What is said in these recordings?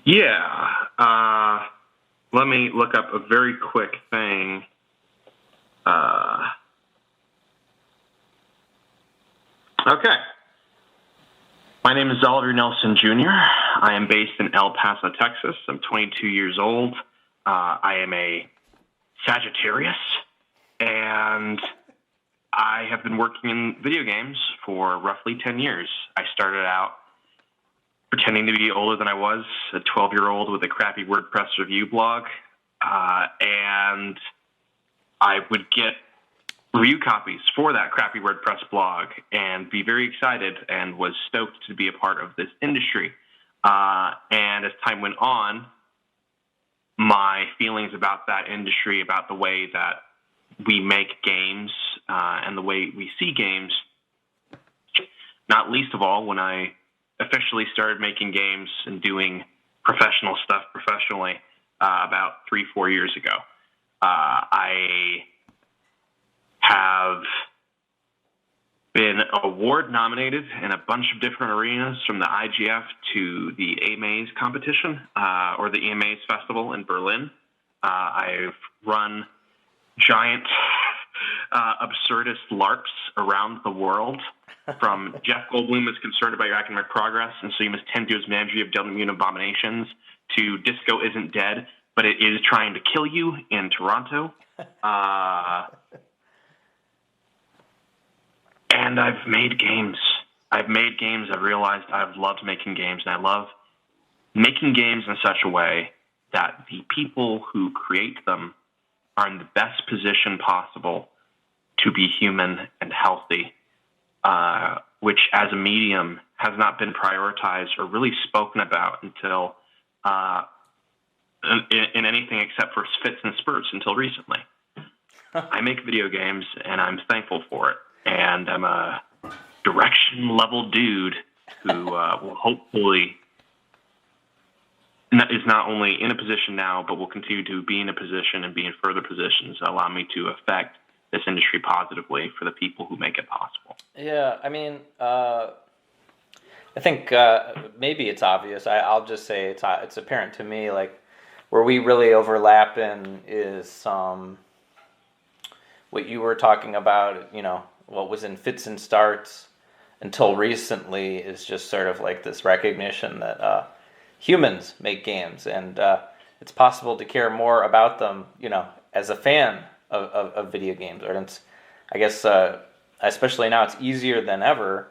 Yeah. Let me look up a very quick thing. Okay. My name is Xalavier Nelson Jr. I am based in El Paso, Texas. I'm 22 years old. I am a Sagittarius, and I have been working in video games for roughly 10 years. I started out pretending to be older than I was, a 12-year-old with a crappy WordPress review blog, and I would get review copies for that crappy WordPress blog and be very excited and was stoked to be a part of this industry. And as time went on, my feelings about that industry, about the way that we make games and the way we see games, not least of all when I officially started making games and doing professional stuff professionally about 3-4 years ago. I have been award nominated in a bunch of different arenas, from the IGF to the AMAs competition or the AMAs festival in Berlin. I've run giant absurdist LARPs around the world, from Jeff Goldblum is concerned about your academic progress, and so you must tend to his manager of Immune Abominations, to Disco Isn't Dead, but it is trying to kill you in Toronto. And I've made games. I've realized I've loved making games, and I love making games in such a way that the people who create them are in the best position possible to be human and healthy, which as a medium has not been prioritized or really spoken about until in anything except for fits and spurts until recently. I make video games, and I'm thankful for it. And I'm a direction-level dude who will hopefully is not only in a position now, but will continue to be in a position and be in further positions that allow me to affect this industry positively for the people who make it possible. Yeah, I mean, I think maybe it's obvious. I'll just say it's apparent to me, like, where we really overlap in is what you were talking about, what was in fits and starts until recently is just sort of like this recognition that humans make games, and it's possible to care more about them, as a fan of video games. Or I guess, especially now, it's easier than ever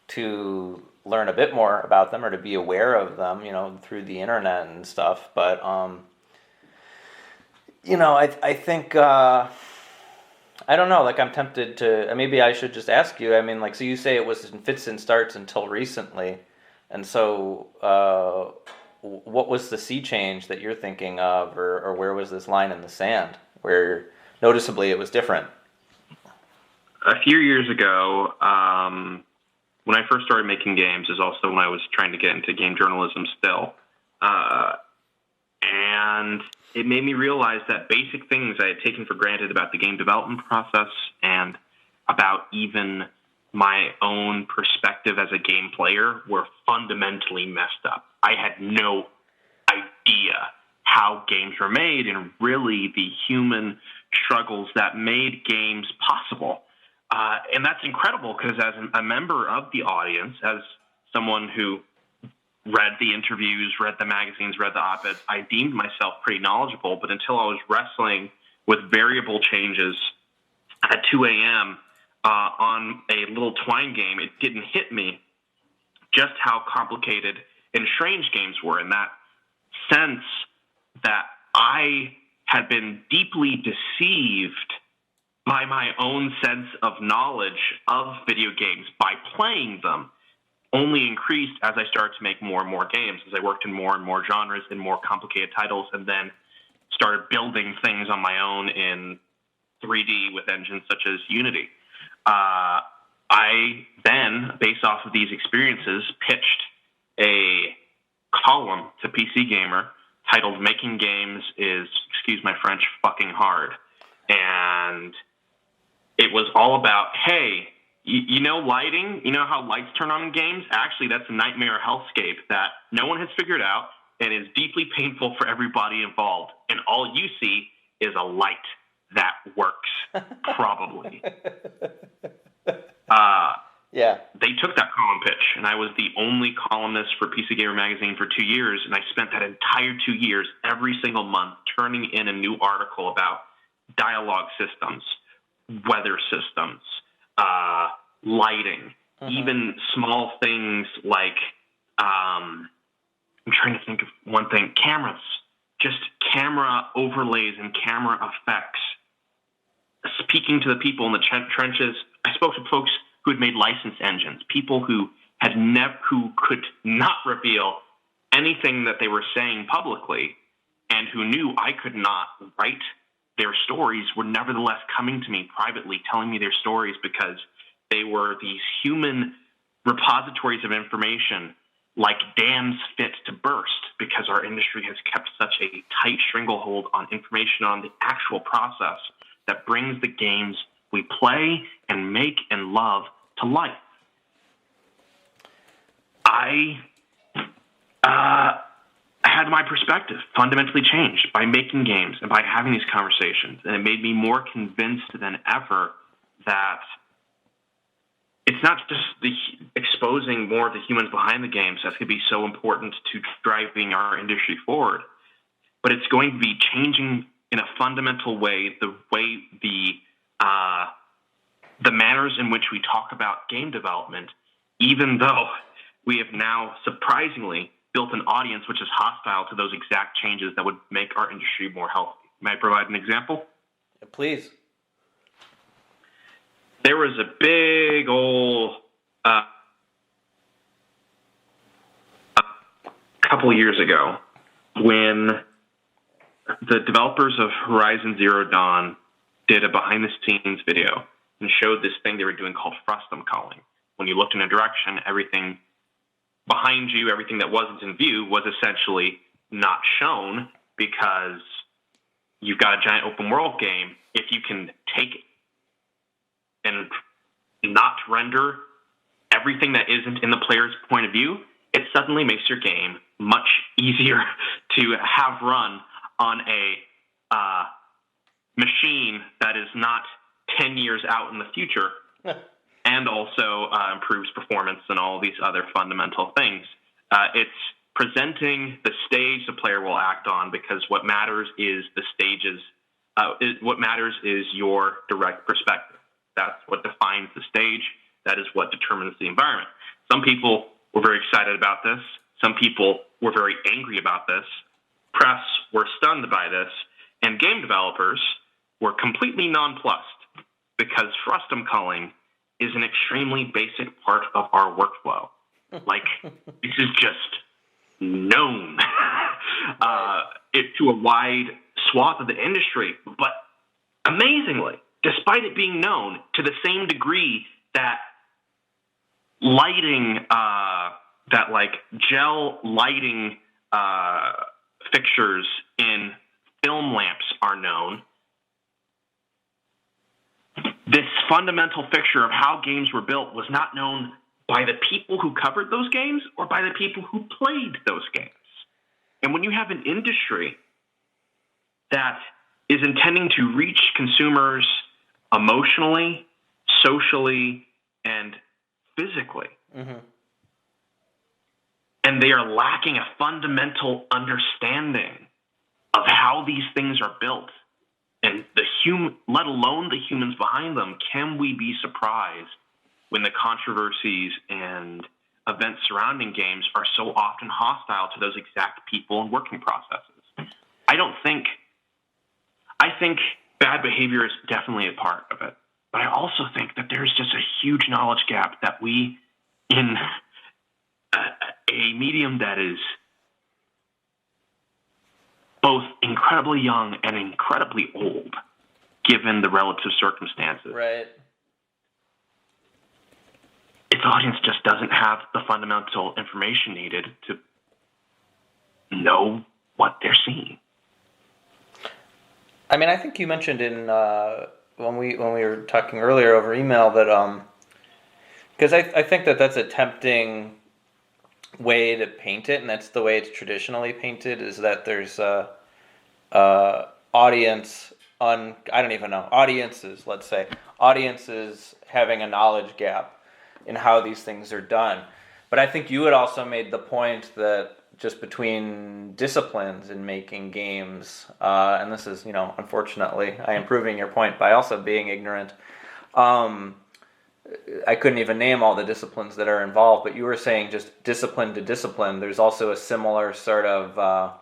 to learn a bit more about them or to be aware of them, through the internet and stuff. But, I think... I don't know, like, I'm tempted to, maybe I should just ask you, so you say it was in fits and starts until recently, and so what was the sea change that you're thinking of, or where was this line in the sand, where noticeably it was different? A few years ago, when I first started making games, is also when I was trying to get into game journalism still, and it made me realize that basic things I had taken for granted about the game development process and about even my own perspective as a game player were fundamentally messed up. I had no idea how games were made and really the human struggles that made games possible. And that's incredible, because as a member of the audience, as someone who read the interviews, read the magazines, read the op-eds, I deemed myself pretty knowledgeable, but until I was wrestling with variable changes at 2 a.m. On a little Twine game, it didn't hit me just how complicated and strange games were, in that sense that I had been deeply deceived by my own sense of knowledge of video games by playing them. Only increased as I started to make more and more games, as I worked in more and more genres and more complicated titles, and then started building things on my own in 3D with engines such as Unity. I then, based off of these experiences, pitched a column to PC Gamer titled "Making Games is, excuse my French, fucking hard." And it was all about, hey, you know lighting? You know how lights turn on in games? Actually, that's a nightmare hellscape that no one has figured out. and is deeply painful for everybody involved. And all you see is a light that works, probably. Yeah. They took that column pitch, and I was the only columnist for PC Gamer magazine for 2 years, and I spent that entire 2 years, every single month, turning in a new article about dialogue systems, weather systems, lighting, even small things like, I'm trying to think of one thing, cameras, just camera overlays and camera effects. Speaking to the people in the trenches, I spoke to folks who had made licensed engines, people who who could not reveal anything that they were saying publicly, and who knew I could not write their stories, were nevertheless coming to me privately, telling me their stories because they were these human repositories of information, like dams fit to burst, because our industry has kept such a tight stranglehold on information on the actual process that brings the games we play and make and love to life. I had my perspective fundamentally changed by making games and by having these conversations, and it made me more convinced than ever that it's not just exposing more of the humans behind the games that's going to be so important to driving our industry forward, but it's going to be changing in a fundamental way the manners in which we talk about game development, even though we have now surprisingly built an audience which is hostile to those exact changes that would make our industry more healthy. May I provide an example? Please. There was a big old couple of years ago when the developers of Horizon Zero Dawn did a behind-the-scenes video and showed this thing they were doing called Frustum culling. When you looked in a direction, everything behind you, everything that wasn't in view, was essentially not shown, because you've got a giant open-world game. If you can take and not render everything that isn't in the player's point of view, it suddenly makes your game much easier to have run on a machine that is not 10 years out in the future, and also improves performance and all these other fundamental things. It's presenting the stage the player will act on, because what matters is the stages. What matters is your direct perspective. That's what defines the stage. That is what determines the environment. Some people were very excited about this. Some people were very angry about this. Press were stunned by this. And game developers were completely nonplussed, because Frustum culling is an extremely basic part of our workflow. Like, this is just known to a wide swath of the industry. But amazingly, despite it being known to the same degree that lighting, that like gel lighting fixtures in film lamps are known, this fundamental fixture of how games were built was not known by the people who covered those games or by the people who played those games. And when you have an industry that is intending to reach consumers emotionally, socially, and physically, and they are lacking a fundamental understanding of how these things are built, and let alone the humans behind them, can we be surprised when the controversies and events surrounding games are so often hostile to those exact people and working processes? I think bad behavior is definitely a part of it, but I also think that there's just a huge knowledge gap that we, in a medium that is both incredibly young and incredibly old, given the relative circumstances. Right. Its audience just doesn't have the fundamental information needed to know what they're seeing. I mean, I think you mentioned in when we were talking earlier over email that because I think that that's a tempting way to paint it, and that's the way it's traditionally painted, is that there's a audience on, I don't even know, audiences, let's say, audiences having a knowledge gap in how these things are done. But I think you had also made the point that just between disciplines in making games, and this is, unfortunately, I am proving your point by also being ignorant. I couldn't even name all the disciplines that are involved, but you were saying just discipline to discipline. There's also a similar sort of,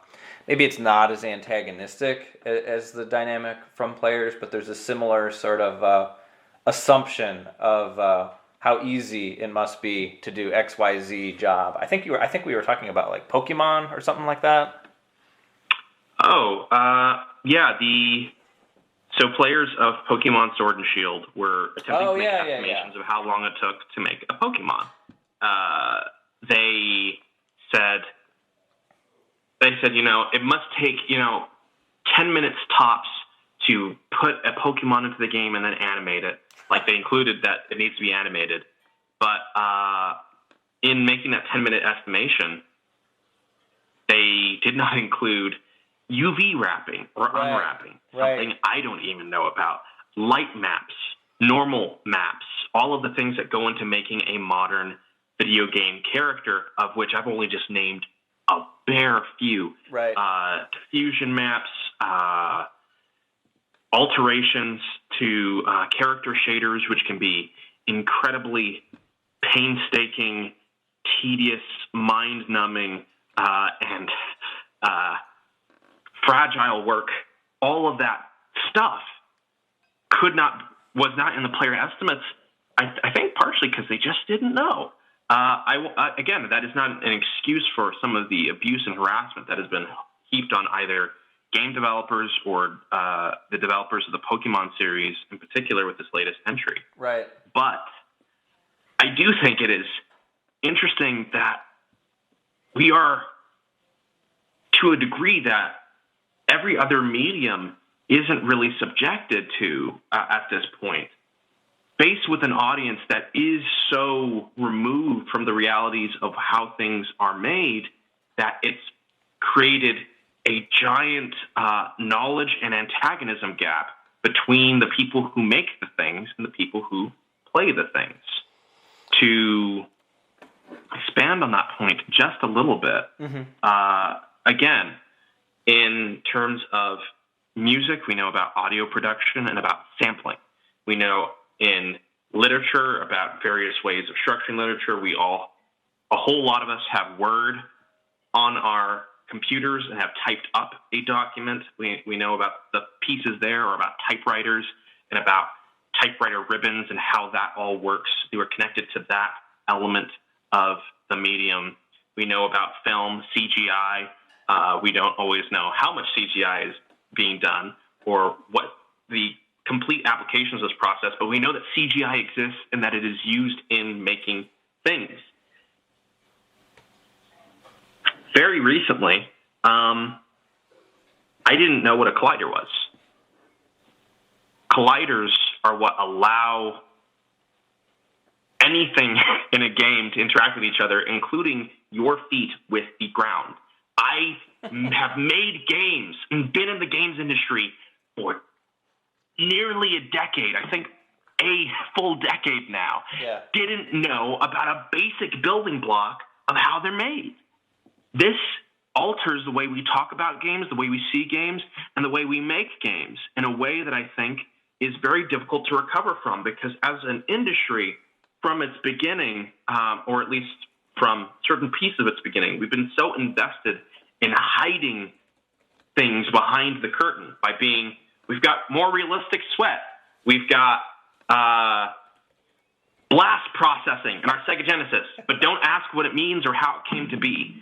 maybe it's not as antagonistic as the dynamic from players, but there's a similar sort of assumption of how easy it must be to do XYZ job. I think we were talking about like Pokemon or something like that. Oh, yeah. So players of Pokemon Sword and Shield were attempting to make estimations of how long it took to make a Pokemon. They said, it must take, 10 minutes tops to put a Pokemon into the game and then animate it. Like, they included that it needs to be animated. But in making that 10-minute estimation, they did not include UV wrapping or unwrapping, something I don't even know about. Light maps, normal maps, all of the things that go into making a modern video game character, of which I've only just named a bare few. Diffusion maps, alterations to character shaders, which can be incredibly painstaking, tedious, mind-numbing, and fragile work. All of that stuff was not in the player estimates. I think partially because they just didn't know. Again, that is not an excuse for some of the abuse and harassment that has been heaped on either game developers or the developers of the Pokemon series, in particular with this latest entry. Right. But I do think it is interesting that we are, to a degree that every other medium isn't really subjected to at this point, faced with an audience that is so removed from the realities of how things are made that it's created a giant knowledge and antagonism gap between the people who make the things and the people who play the things. To expand on that point just a little bit, again, in terms of music, we know about audio production and about sampling. We know in literature about various ways of structuring literature. A whole lot of us have Word on our computers and have typed up a document. We know about the pieces there, or about typewriters and about typewriter ribbons and how that all works. They were connected to that element of the medium. We know about film, CGI. We don't always know how much CGI is being done or what the complete applications of this process, but we know that CGI exists and that it is used in making things. Very recently, I didn't know what a collider was. Colliders are what allow anything in a game to interact with each other, including your feet with the ground. I have made games and been in the games industry for nearly a decade, I think a full decade now. Didn't know about a basic building block of how they're made. This alters the way we talk about games, the way we see games, and the way we make games in a way that I think is very difficult to recover from, because as an industry, from its beginning, or at least from certain pieces of its beginning, we've been so invested in hiding things behind the curtain by being, we've got more realistic sweat, we've got blast processing in our Sega Genesis, but don't ask what it means or how it came to be.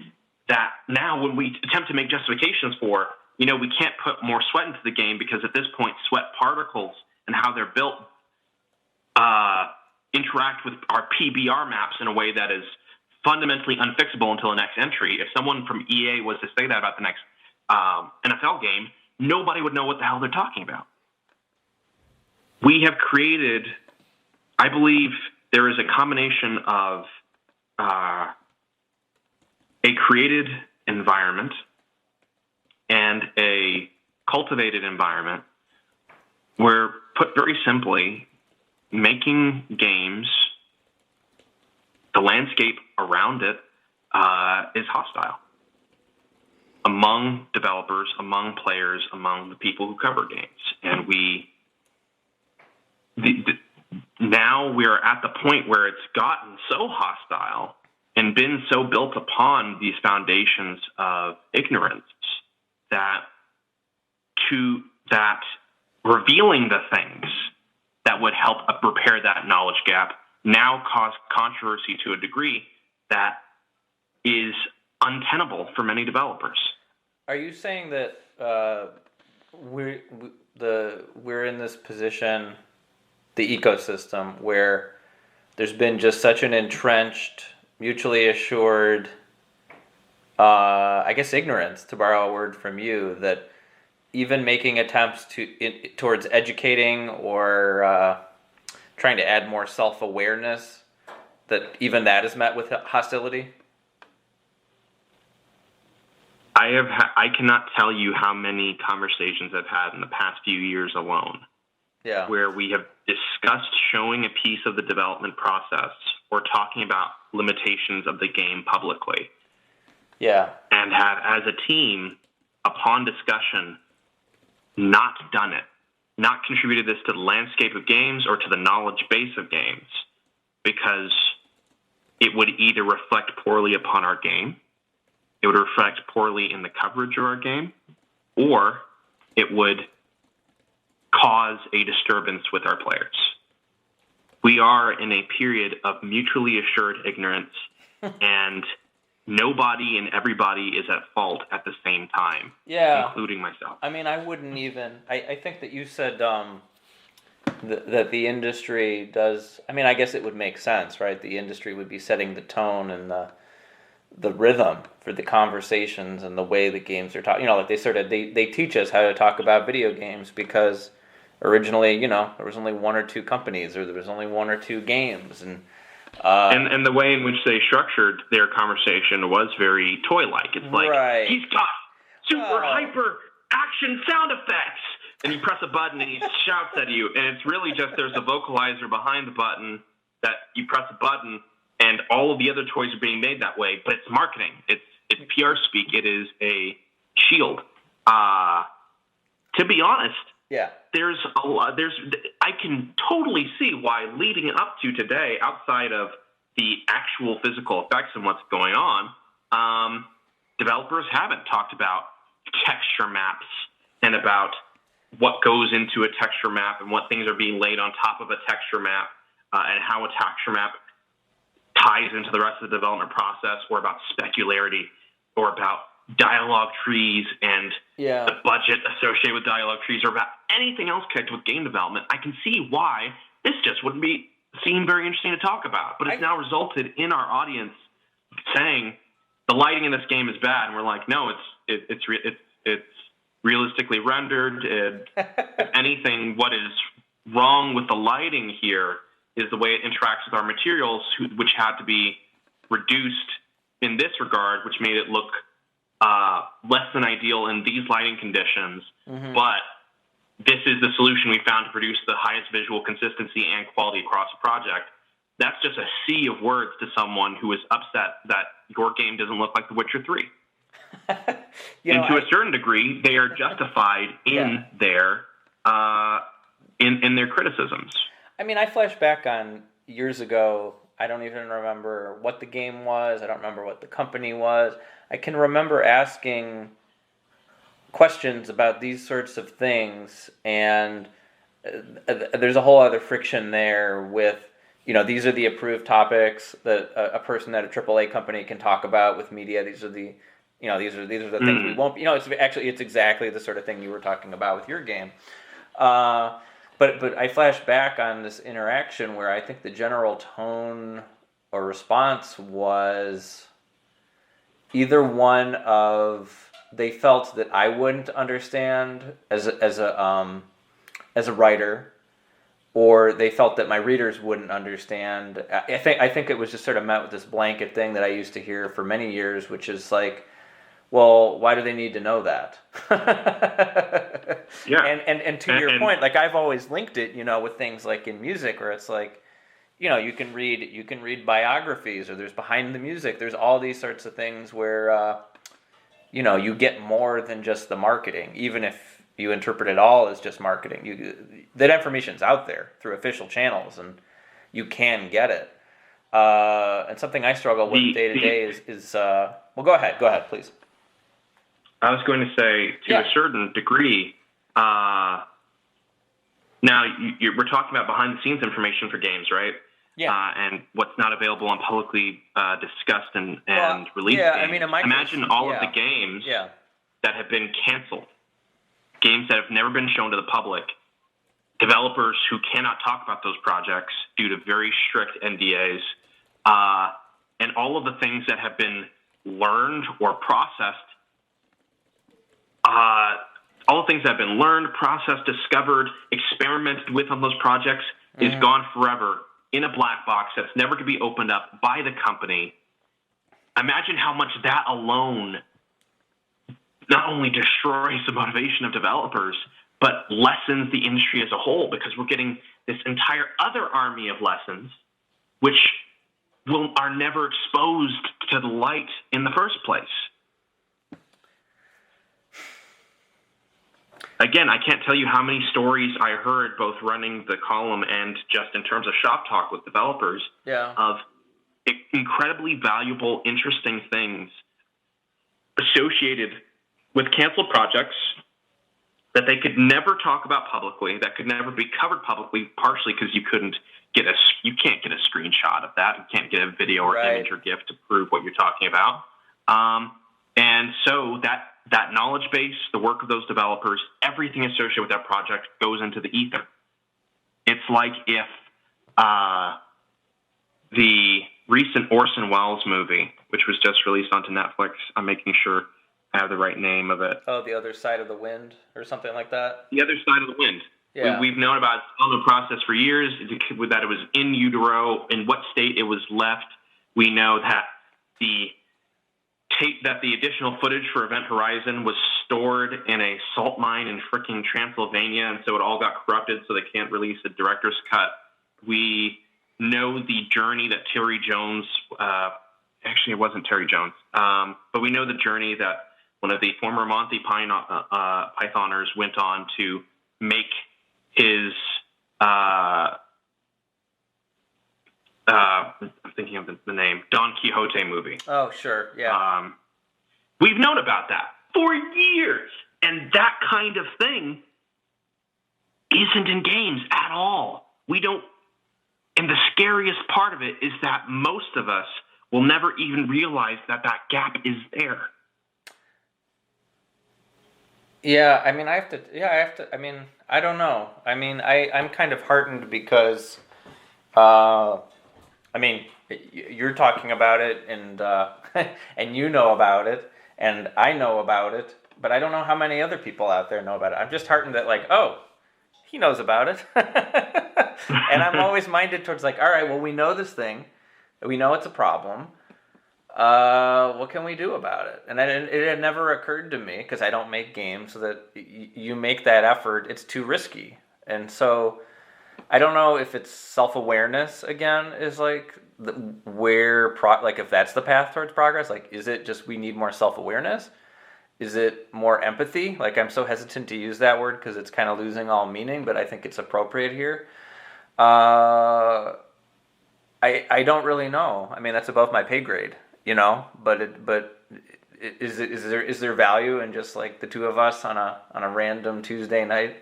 That now when we attempt to make justifications for, we can't put more sweat into the game because at this point sweat particles and how they're built interact with our PBR maps in a way that is fundamentally unfixable until the next entry. If someone from EA was to say that about the next NFL game, nobody would know what the hell they're talking about. We have created, I believe there is a combination of a created environment and a cultivated environment where, put very simply, making games, the landscape around it is hostile among developers, among players, among the people who cover games. And now we're at the point where it's gotten so hostile and been so built upon these foundations of ignorance that revealing the things that would help repair that knowledge gap now cause controversy to a degree that is untenable for many developers. Are you saying that we're in this position, the ecosystem, where there's been just such an entrenched, mutually assured, I guess ignorance, to borrow a word from you, that even making attempts towards educating or trying to add more self-awareness, that even that is met with hostility? I cannot tell you how many conversations I've had in the past few years alone, where we have discussed showing a piece of the development process or talking about limitations of the game publicly. Yeah. And have, as a team, upon discussion, not done it, not contributed this to the landscape of games or to the knowledge base of games, because it would either reflect poorly upon our game, it would reflect poorly in the coverage of our game, or it would cause a disturbance with our players. We are in a period of mutually assured ignorance, and nobody and everybody is at fault at the same time, including myself. I mean, I wouldn't even... I think that you said that the industry does... I mean, I guess it would make sense, right? The industry would be setting the tone and the rhythm for the conversations and the way the games are taught. You know, like they teach us how to talk about video games because originally, you know, there was only one or two companies or there was only one or two games. And the way in which they structured their conversation was very toy-like. It's like, he's got super hyper action sound effects. And you press a button and he shouts at you. And it's really just there's a vocalizer behind the button that you press a button and all of the other toys are being made that way. But it's marketing. It's PR speak. It is a shield. To be honest, there's a lot. I can totally see why leading up to today, outside of the actual physical effects and what's going on, developers haven't talked about texture maps and about what goes into a texture map and what things are being laid on top of a texture map and how a texture map ties into the rest of the development process, or about specularity, or about dialogue trees and the budget associated with dialogue trees, or about anything else connected with game development. I can see why this just wouldn't seem very interesting to talk about. But it's now resulted in our audience saying the lighting in this game is bad, and we're like, no, it's realistically rendered. If anything, what is wrong with the lighting here is the way it interacts with our materials, which had to be reduced in this regard, which made it look less than ideal in these lighting conditions. Mm-hmm. But this is the solution we found to produce the highest visual consistency and quality across the project. That's just a sea of words to someone who is upset that your game doesn't look like The Witcher 3. And to a certain degree, they are justified in their in their criticisms. I mean, I flash back on years ago. I don't even remember what the game was. I don't remember what the company was. I can remember asking questions about these sorts of things, and there's a whole other friction there with, you know, these are the approved topics that a person at a AAA company can talk about with media. These are the, you know, these are the things we won't. You know, it's exactly the sort of thing you were talking about with your game. But I flash back on this interaction where I think the general tone or response was either one of, they felt that I wouldn't understand as a writer, or they felt that my readers wouldn't understand. I think it was just sort of met with this blanket thing that I used to hear for many years, which is like, well, why do they need to know that? Yeah. And to your point, like I've always linked it, with things like in music where it's like, you can read biographies, or there's behind the music. There's all these sorts of things where you get more than just the marketing, even if you interpret it all as just marketing. That information's out there through official channels, and you can get it. And something I struggle with day to day is well, go ahead, please. I was going to say, to a certain degree, now we're talking about behind-the-scenes information for games, right? Yeah. And what's not available on publicly discussed and released yeah, games. I mean, Imagine all of the games that have been canceled, games that have never been shown to the public, developers who cannot talk about those projects due to very strict NDAs, and all of the things that have been learned or processed, all the things that have been learned, processed, discovered, experimented with on those projects is gone forever in a black box that's never to be opened up by the company. Imagine how much that alone not only destroys the motivation of developers, but lessens the industry as a whole, because we're getting this entire other army of lessons which are never exposed to the light in the first place. Again, I can't tell you how many stories I heard, both running the column and just in terms of shop talk with developers, of incredibly valuable, interesting things associated with canceled projects that they could never talk about publicly, that could never be covered publicly, partially because you can't get a screenshot of that. You can't get a video or image or GIF to prove what you're talking about. And so that knowledge base, the work of those developers, everything associated with that project goes into the ether. It's like if the recent Orson Welles movie, which was just released onto Netflix, I'm making sure I have the right name of it. Oh, The Other Side of the Wind, or something like that? The Other Side of the Wind. Yeah. We've known about the process for years, that it was in utero, in what state it was left. We know that the additional footage for Event Horizon was stored in a salt mine in fricking Transylvania, and so it all got corrupted, so they can't release a director's cut. We know the journey that Terry Jones, actually it wasn't Terry Jones, but we know the journey that one of the former Monty Pythoners went on to make his, I'm thinking of the name, Don Quixote movie. Oh, sure, yeah. We've known about that for years, and that kind of thing isn't in games at all. We don't, and the scariest part of it is that most of us will never even realize that gap is there. Yeah, I mean, I don't know. I mean, I'm kind of heartened because, you're talking about it, and and you know about it, and I know about it, but I don't know how many other people out there know about it. I'm just heartened that, like, oh, he knows about it. And I'm always minded towards, like, all right, well, we know this thing. We know it's a problem. What can we do about it? And it had never occurred to me, because I don't make games, so that you make that effort, it's too risky. And so I don't know if it's self-awareness again is like if that's the path towards progress. Like, is it just we need more self-awareness? Is it more empathy? Like, I'm so hesitant to use that word because it's kind of losing all meaning, but I think it's appropriate here. I don't really know. I mean, that's above my pay grade. But is there value in just like the two of us on a random Tuesday night,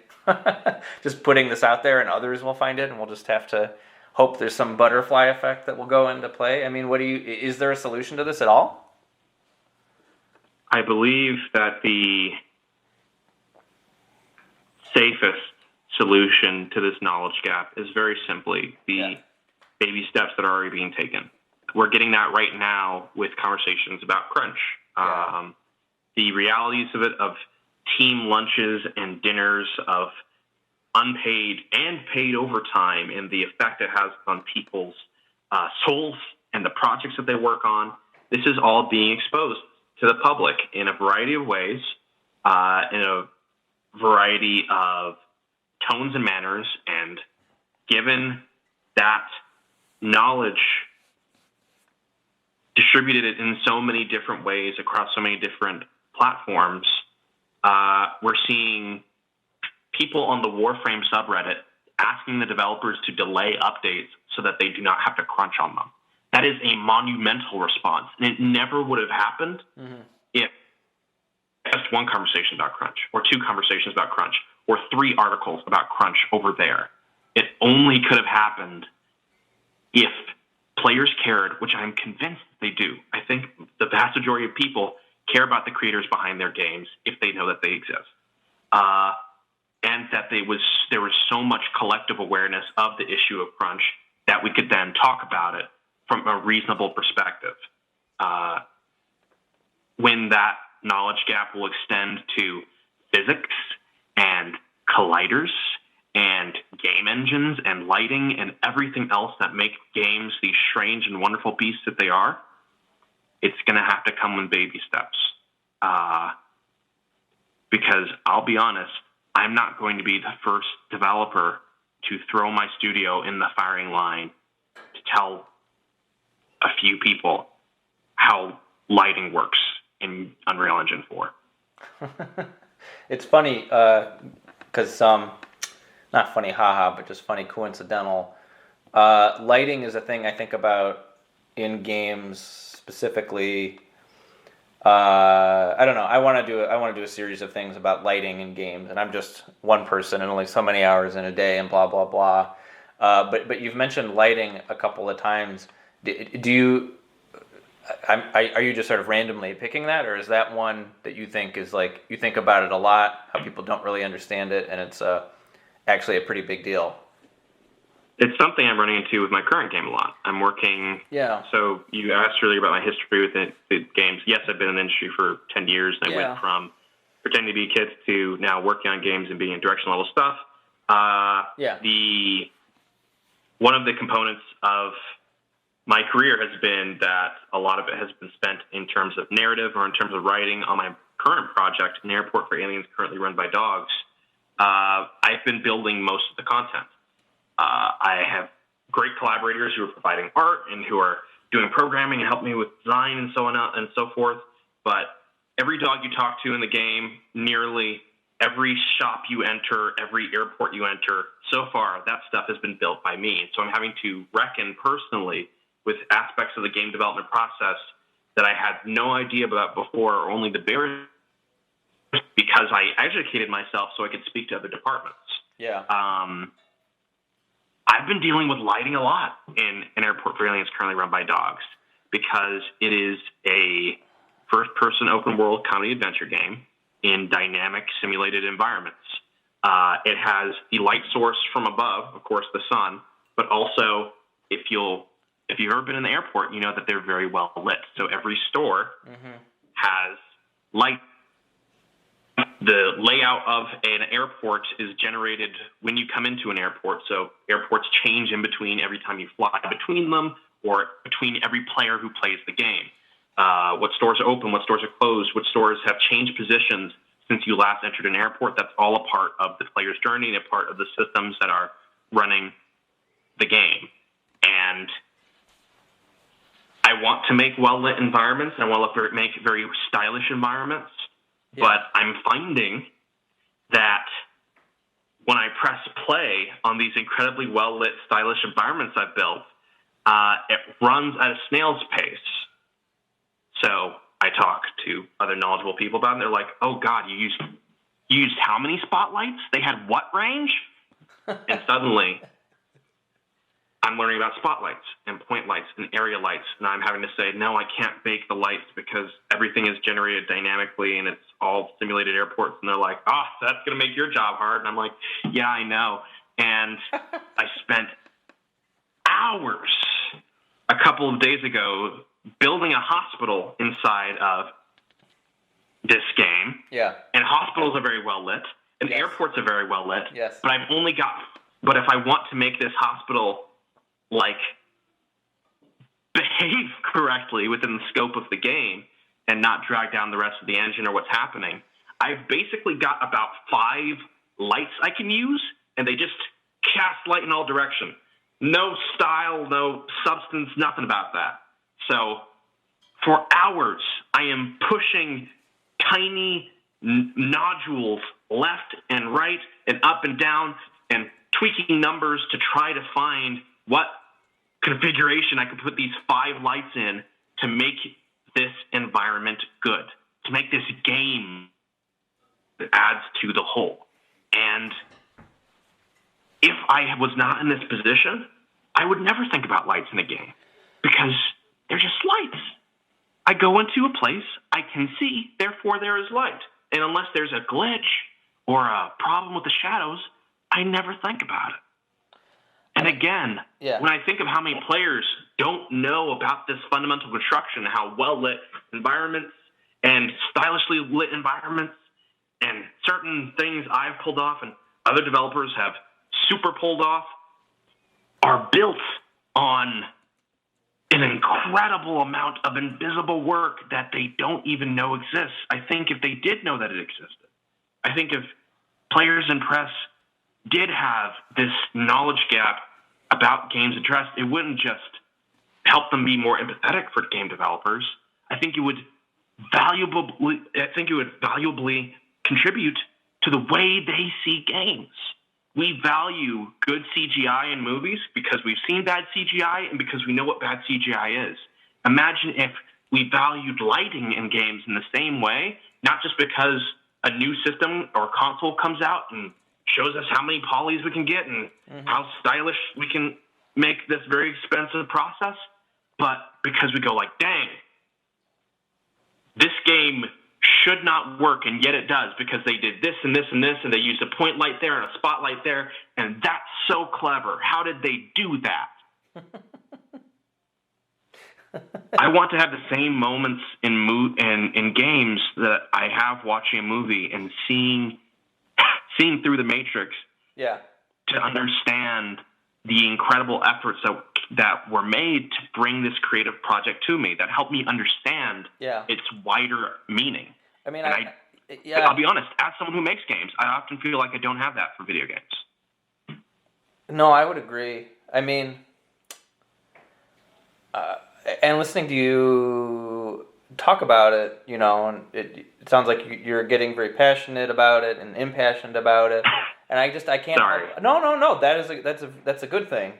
just putting this out there, and others will find it, and we'll just have to hope there's some butterfly effect that will go into play? I mean, is there a solution to this at all? I believe that the safest solution to this knowledge gap is very simply the baby steps that are already being taken. We're getting that right now with conversations about crunch. The realities of it, of team lunches and dinners, of unpaid and paid overtime, and the effect it has on people's souls and the projects that they work on. This is all being exposed to the public in a variety of ways, in a variety of tones and manners, and given that knowledge distributed in so many different ways across so many different platforms, we're seeing people on the Warframe subreddit asking the developers to delay updates so that they do not have to crunch on them. That is a monumental response, and it never would have happened if just one conversation about crunch, or two conversations about crunch, or 3 articles about crunch over there. It only could have happened if players cared, which I'm convinced they do. I think the vast majority of people care about the creators behind their games if they know that they exist. And that there was so much collective awareness of the issue of crunch that we could then talk about it from a reasonable perspective. When that knowledge gap will extend to physics and colliders and game engines and lighting and everything else that make games these strange and wonderful beasts that they are, it's going to have to come in baby steps. Because I'll be honest, I'm not going to be the first developer to throw my studio in the firing line to tell a few people how lighting works in Unreal Engine 4. It's funny, because, not funny haha, but just funny coincidental. Lighting is a thing I think about in games specifically. I don't know. I want to do a series of things about lighting in games, and I'm just one person and only so many hours in a day, and blah blah blah. But you've mentioned lighting a couple of times. Do you? Are you just sort of randomly picking that, or is that one that you think is like you think about it a lot? How people don't really understand it, and it's actually a pretty big deal. It's something I'm running into with my current game a lot. I'm working. Yeah. So you asked earlier about my history with the games. Yes, I've been in the industry for 10 years, and I went from pretending to be kids to now working on games and being in direction level stuff. One of the components of my career has been that a lot of it has been spent in terms of narrative or in terms of writing. On my current project, An Airport for Aliens, currently run by dogs, I've been building most of the content. I have great collaborators who are providing art and who are doing programming and help me with design and so on and so forth. But every dog you talk to in the game, nearly every shop you enter, every airport you enter, so far, that stuff has been built by me. So I'm having to reckon personally with aspects of the game development process that I had no idea about before, or only the bare, because I educated myself so I could speak to other departments. Yeah. I've been dealing with lighting a lot in An Airport for Aliens, currently run by dogs, because it is a first-person open-world comedy adventure game in dynamic simulated environments. It has the light source from above, of course, the sun, but also if you've ever been in the airport, you know that they're very well lit. So every store has light. The layout of an airport is generated when you come into an airport. So airports change in between every time you fly between them, or between every player who plays the game. What stores are open, what stores are closed, what stores have changed positions since you last entered an airport. That's all a part of the player's journey and a part of the systems that are running the game. And I want to make well-lit environments, and I want to make very stylish environments. Yeah. But I'm finding that when I press play on these incredibly well-lit, stylish environments I've built, it runs at a snail's pace. So I talk to other knowledgeable people about it, and they're like, oh, God, you used how many spotlights? They had what range? And suddenly I'm learning about spotlights and point lights and area lights, and I'm having to say, no, I can't bake the lights because everything is generated dynamically and it's all simulated airports. And they're like, oh, that's going to make your job hard. And I'm like, yeah, I know. And I spent hours a couple of days ago building a hospital inside of this game. Yeah. And hospitals are very well lit. And airports are very well lit. Yes. But but if I want to make this hospital, like, behave correctly within the scope of the game and not drag down the rest of the engine or what's happening, I've basically got about 5 lights I can use, and they just cast light in all directions. No style, no substance, nothing about that. So for hours, I am pushing tiny nodules left and right and up and down and tweaking numbers to try to find what configuration I could put these 5 lights in to make this environment good, to make this game that adds to the whole. And if I was not in this position, I would never think about lights in a game because they're just lights. I go into a place, I can see, therefore there is light. And unless there's a glitch or a problem with the shadows, I never think about it. And again, when I think of how many players don't know about this fundamental construction, how well-lit environments and stylishly lit environments and certain things I've pulled off and other developers have super pulled off are built on an incredible amount of invisible work that they don't even know exists. I think if they did know that it existed, I think if players and press did have this knowledge gap about games and trust, it wouldn't just help them be more empathetic for game developers. I think it would valuably contribute to the way they see games. We value good CGI in movies because we've seen bad CGI and because we know what bad CGI is. Imagine if we valued lighting in games in the same way, not just because a new system or console comes out and shows us how many polys we can get and how stylish we can make this very expensive process, but because we go like, dang, this game should not work, and yet it does because they did this and this and this, and they used a point light there and a spotlight there, and that's so clever. How did they do that? I want to have the same moments in games that I have watching a movie and seeing through the matrix to understand the incredible efforts that were made to bring this creative project to me that helped me understand its wider meaning. I mean, I'll be honest, as someone who makes games, I often feel like I don't have that for video games. No, I would agree. I mean, and listening to you talk about it, you know, and it sounds like you're getting very passionate about it and impassioned about it, and I can't. Sorry. No. That's a good thing.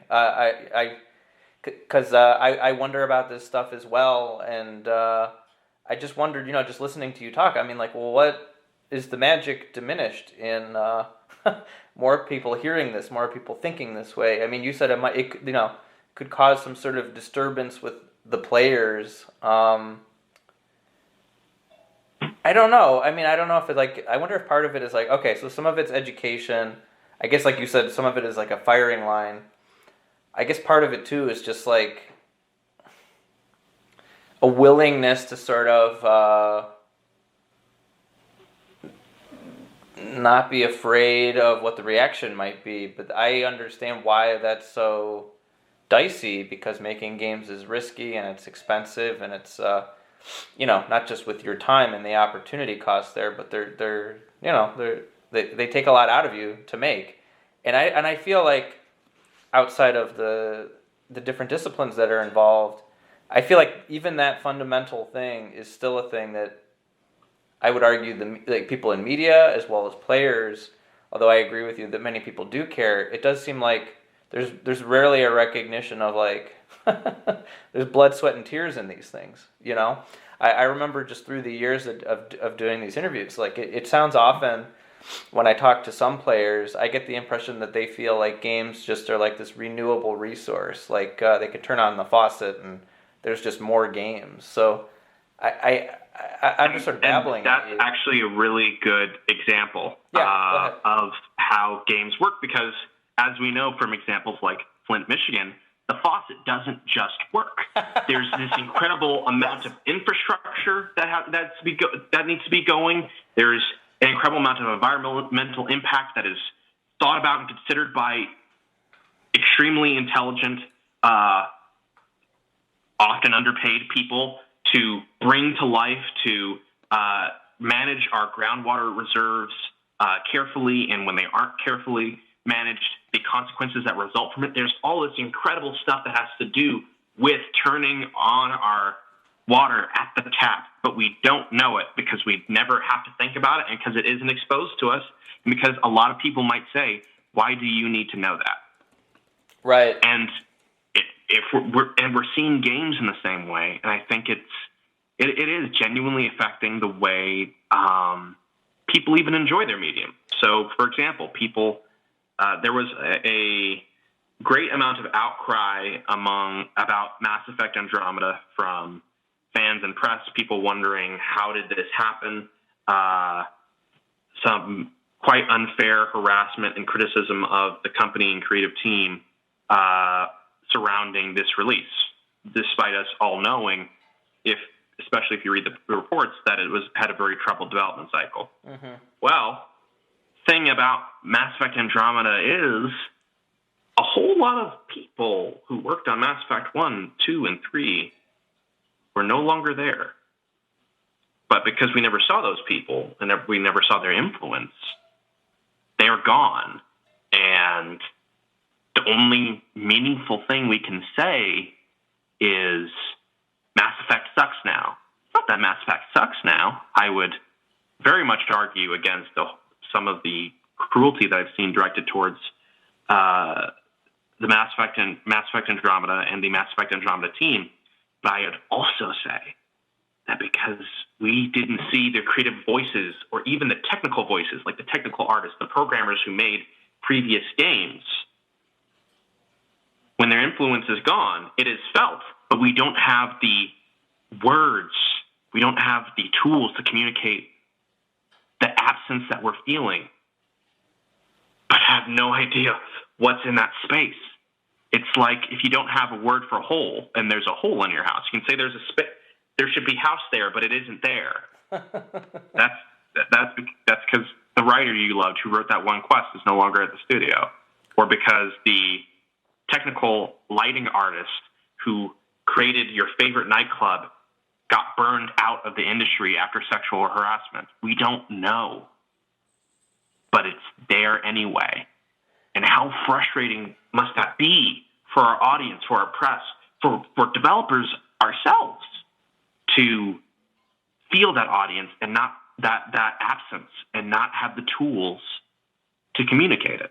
Because I wonder about this stuff as well, and I just wondered, you know, just listening to you talk. I mean, like, well, what is the magic diminished in more people hearing this, more people thinking this way? I mean, you said it could cause some sort of disturbance with the players. I don't know. I mean, I don't know if I wonder if part of it is like, okay, so some of it's education. I guess, like you said, some of it is like a firing line. I guess part of it too is just like a willingness to sort of not be afraid of what the reaction might be. But I understand why that's so dicey, because making games is risky and it's expensive and it's not just with your time and the opportunity cost there, but they take a lot out of you to make. And I feel like outside of the different disciplines that are involved, I feel like even that fundamental thing is still a thing that I would argue like people in media as well as players, although I agree with you that many people do care, it does seem like there's rarely a recognition of like there's blood, sweat, and tears in these things, you know? I remember just through the years of doing these interviews, like it sounds often when I talk to some players, I get the impression that they feel like games just are like this renewable resource, like they could turn on the faucet and there's just more games. So I'm just sort of babbling. That's actually a really good example of how games work, because as we know from examples like Flint, Michigan, the faucet doesn't just work. There's this incredible amount of infrastructure that needs to be going. There's an incredible amount of environmental impact that is thought about and considered by extremely intelligent, often underpaid people to bring to life, to manage our groundwater reserves carefully, and when they aren't carefully managed, the consequences that result from it. There's all this incredible stuff that has to do with turning on our water at the tap, but we don't know it because we never have to think about it, and because it isn't exposed to us, and because a lot of people might say, why do you need to know that? Right. And if we're seeing games in the same way, and I think it is genuinely affecting the way people even enjoy their medium. So, for example, there was a great amount of outcry about Mass Effect Andromeda from fans and press, people wondering, how did this happen? Some quite unfair harassment and criticism of the company and creative team surrounding this release, despite us all knowing, especially if you read the reports, that it had a very troubled development cycle. Mm-hmm. Well, thing about Mass Effect Andromeda is a whole lot of people who worked on Mass Effect 1, 2, and 3 were no longer there. But because we never saw those people and we never saw their influence, they're gone. And the only meaningful thing we can say is Mass Effect sucks now. It's not that Mass Effect sucks now. I would very much argue against some of the cruelty that I've seen directed towards the Mass Effect Andromeda and the Mass Effect Andromeda team. But I would also say that because we didn't see the creative voices or even the technical voices, like the technical artists, the programmers who made previous games, when their influence is gone, it is felt, but we don't have the words, we don't have the tools to communicate the absence that we're feeling, but have no idea what's in that space. It's like if you don't have a word for hole and there's a hole in your house, you can say there should be house there, but it isn't there. That's because the writer you loved who wrote that one quest is no longer at the studio, or because the technical lighting artist who created your favorite nightclub got burned out of the industry after sexual harassment. We don't know, but it's there anyway. And how frustrating must that be for our audience, for our press, for developers ourselves to feel that audience and not that absence and not have the tools to communicate it.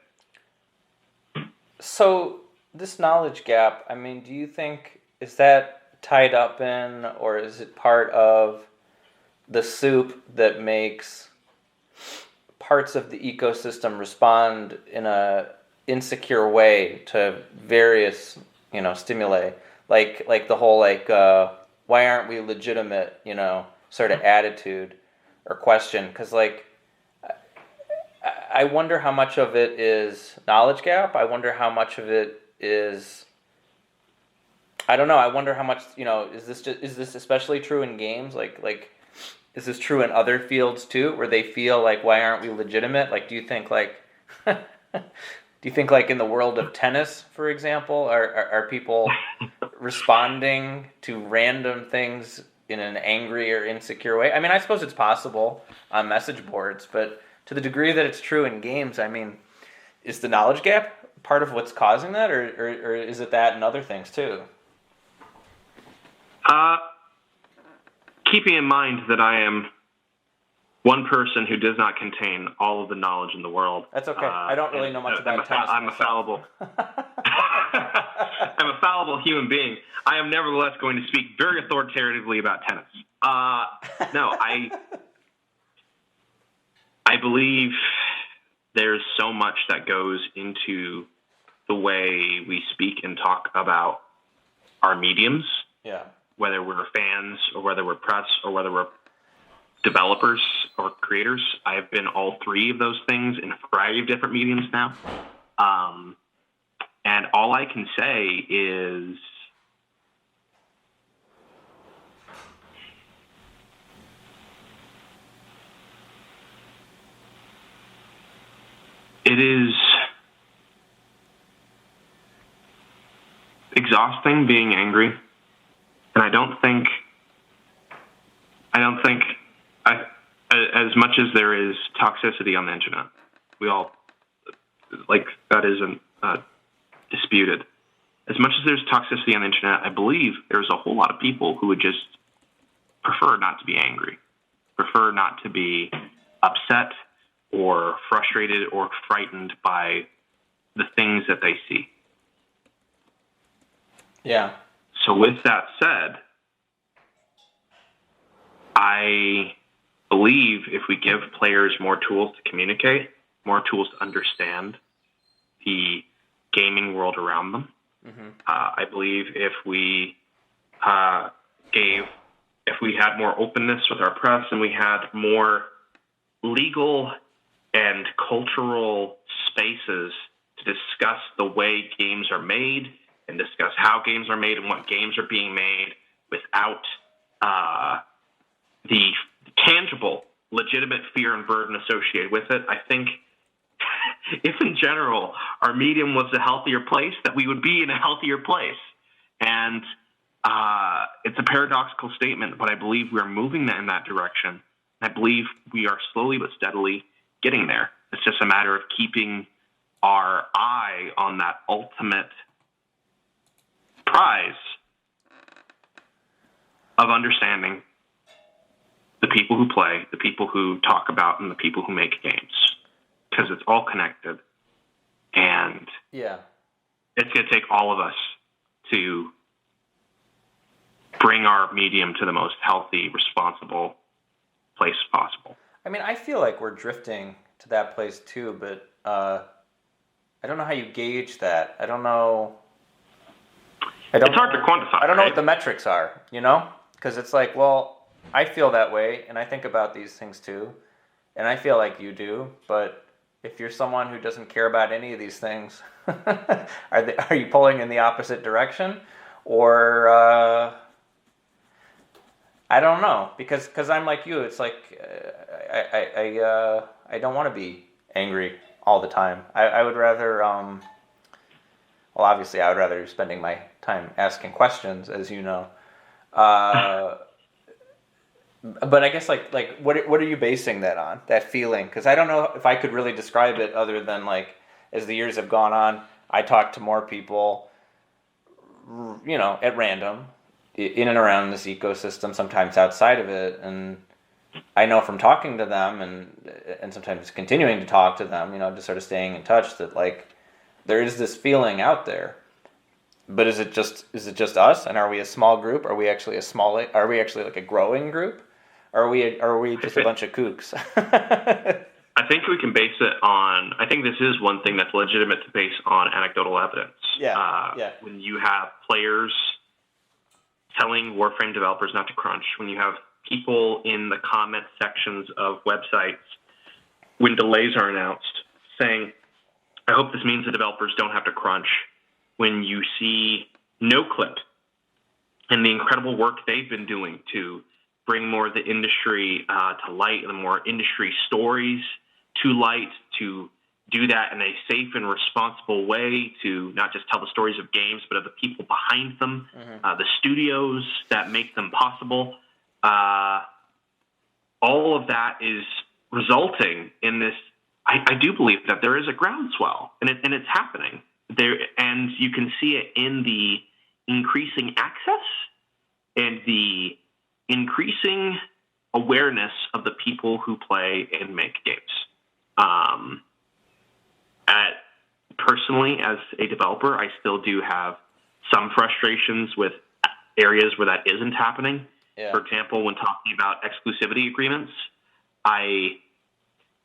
So this knowledge gap, I mean, do you think, is that tied up in, or is it part of the soup that makes parts of the ecosystem respond in a insecure way to various, stimuli, like the whole why aren't we legitimate, sort of attitude or question? Because I wonder how much of it is knowledge gap. I wonder how much of it is, I don't know. I wonder how much, is this especially true in games? Like, is this true in other fields too, where they feel like, why aren't we legitimate? Like, do you think in the world of tennis, for example, are people responding to random things in an angry or insecure way? I mean, I suppose it's possible on message boards, but to the degree that it's true in games, I mean, is the knowledge gap part of what's causing that, or is it that and other things too? Keeping in mind that I am one person who does not contain all of the knowledge in the world. That's okay. I don't really know much about tennis. I'm a fallible. I'm a fallible human being. I am nevertheless going to speak very authoritatively about tennis. No, I believe there's so much that goes into the way we speak and talk about our mediums. Yeah. Whether we're fans or whether we're press or whether we're developers or creators. I have been all three of those things in a variety of different mediums now. And all I can say is it is exhausting being angry, and I don't think as much as there is toxicity on the internet, we all that isn't disputed. As much as there's toxicity on the internet, I believe there's a whole lot of people who would just prefer not to be angry, prefer not to be upset or frustrated or frightened by the things that they see. Yeah. So with that said, I believe if we give players more tools to communicate, more tools to understand the gaming world around them, I believe if we had more openness with our press and we had more legal and cultural spaces to discuss the way games are made and discuss how games are made and what games are being made without the tangible, legitimate fear and burden associated with it, I think if in general our medium was a healthier place, that we would be in a healthier place. And it's a paradoxical statement, but I believe we're moving in that direction. I believe we are slowly but steadily getting there. It's just a matter of keeping our eye on that ultimate prize of understanding the people who play, the people who talk about, and the people who make games. Because it's all connected. And it's going to take all of us to bring our medium to the most healthy, responsible place possible. I mean, I feel like we're drifting to that place too, but I don't know how you gauge that. I don't know. It's hard to quantify. I don't know what the metrics are, you know? Because it's like, well, I feel that way, and I think about these things too, and I feel like you do, but if you're someone who doesn't care about any of these things, are you pulling in the opposite direction? Or, I don't know, because I'm like you. It's like, I don't want to be angry all the time. I would rather, well, obviously I would rather be spending my time asking questions, as you know. But I guess like what are you basing that on? That feeling? Because I don't know if I could really describe it other than like as the years have gone on, I talk to more people, you know, at random, in and around this ecosystem, sometimes outside of it, and I know from talking to them and sometimes continuing to talk to them, you know, just sort of staying in touch, that like there is this feeling out there. But is it just us? And are we a small group? Are we actually like a growing group? Are we just a bunch of kooks? I think we can base it on. I think this is one thing that's legitimate to base on anecdotal evidence. Yeah. When you have players telling Warframe developers not to crunch, when you have people in the comment sections of websites when delays are announced saying, "I hope this means the developers don't have to crunch." When you see NoClip and the incredible work they've been doing to bring more of the industry to light and more industry stories to light, to do that in a safe and responsible way, to not just tell the stories of games, but of the people behind them, the studios that make them possible. All of that is resulting in this. I do believe that there is a groundswell, and it's happening. There, and you can see it in the increasing access and the increasing awareness of the people who play and make games. Personally, as a developer, I still do have some frustrations with areas where that isn't happening. Yeah. For example, when talking about exclusivity agreements, I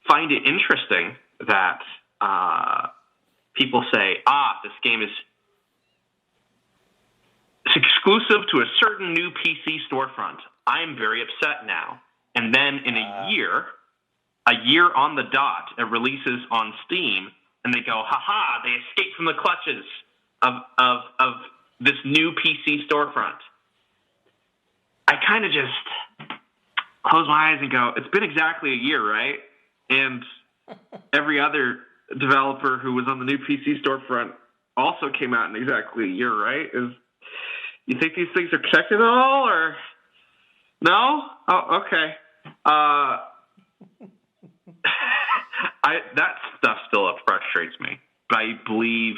find it interesting that people say, this game is exclusive to a certain new PC storefront. I'm very upset now. And then in a year on the dot, it releases on Steam, and they go, they escaped from the clutches of this new PC storefront. I kind of just close my eyes and go, it's been exactly a year, right? And every other developer who was on the new PC storefront also came out in exactly a year, right? You think these things are connected at all, or no? Oh, okay. That stuff still frustrates me, but I believe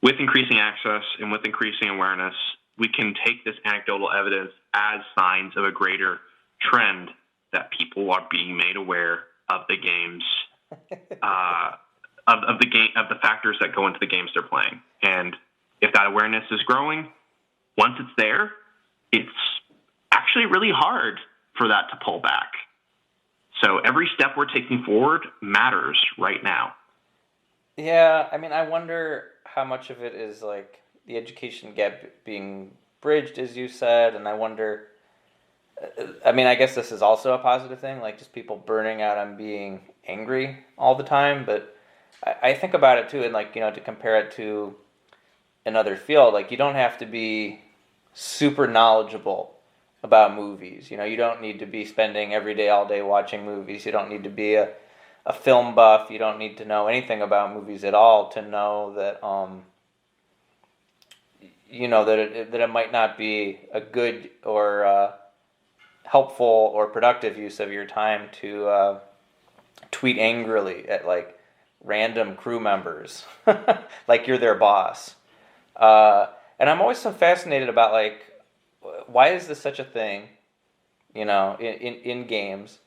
with increasing access and with increasing awareness, we can take this anecdotal evidence as signs of a greater trend that people are being made aware of the games, of the factors that go into the games they're playing. And if that awareness is growing, once it's there, it's actually really hard for that to pull back. So every step we're taking forward matters right now. Yeah, I mean, I wonder how much of it is like the education gap being bridged, as you said, and I wonder, I mean, I guess this is also a positive thing, like just people burning out on being angry all the time, but I think about it too, and like, you know, to compare it to another field, like you don't have to be super knowledgeable about movies. You know, you don't need to be spending every day, all day watching movies. You don't need to be a film buff. You don't need to know anything about movies at all to know that, you know, that it might not be a good or helpful or productive use of your time to tweet angrily at like random crew members, like you're their boss. And I'm always so fascinated about like, why is this such a thing, you know, in games,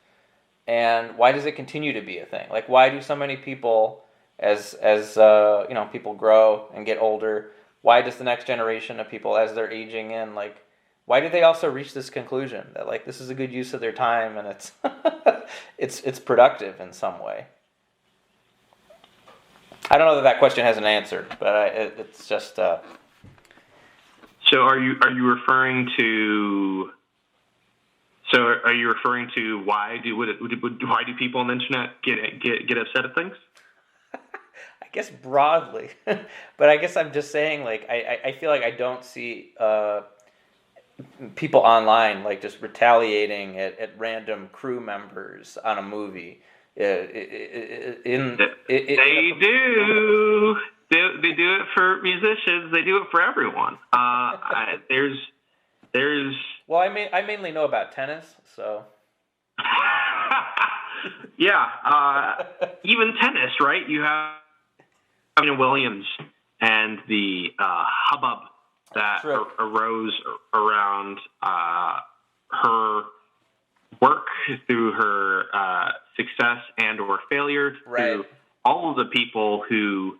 and why does it continue to be a thing? Like, why do so many people, as you know, people grow and get older, why does the next generation of people, as they're aging in, like, why do they also reach this conclusion that like this is a good use of their time and it's it's productive in some way? I don't know that question has an answer, but it's just. So are you referring to? So are you referring to why do people on the internet get upset at things? I guess broadly, but I guess I'm just saying like I feel like I don't see people online like just retaliating at random crew members on a movie. They do. They do it for musicians. They do it for everyone. There's. Well, I mainly know about tennis, so. Yeah, even tennis, right? You have Williams and the hubbub that arose around her work through her success and or failure, through all of the people who.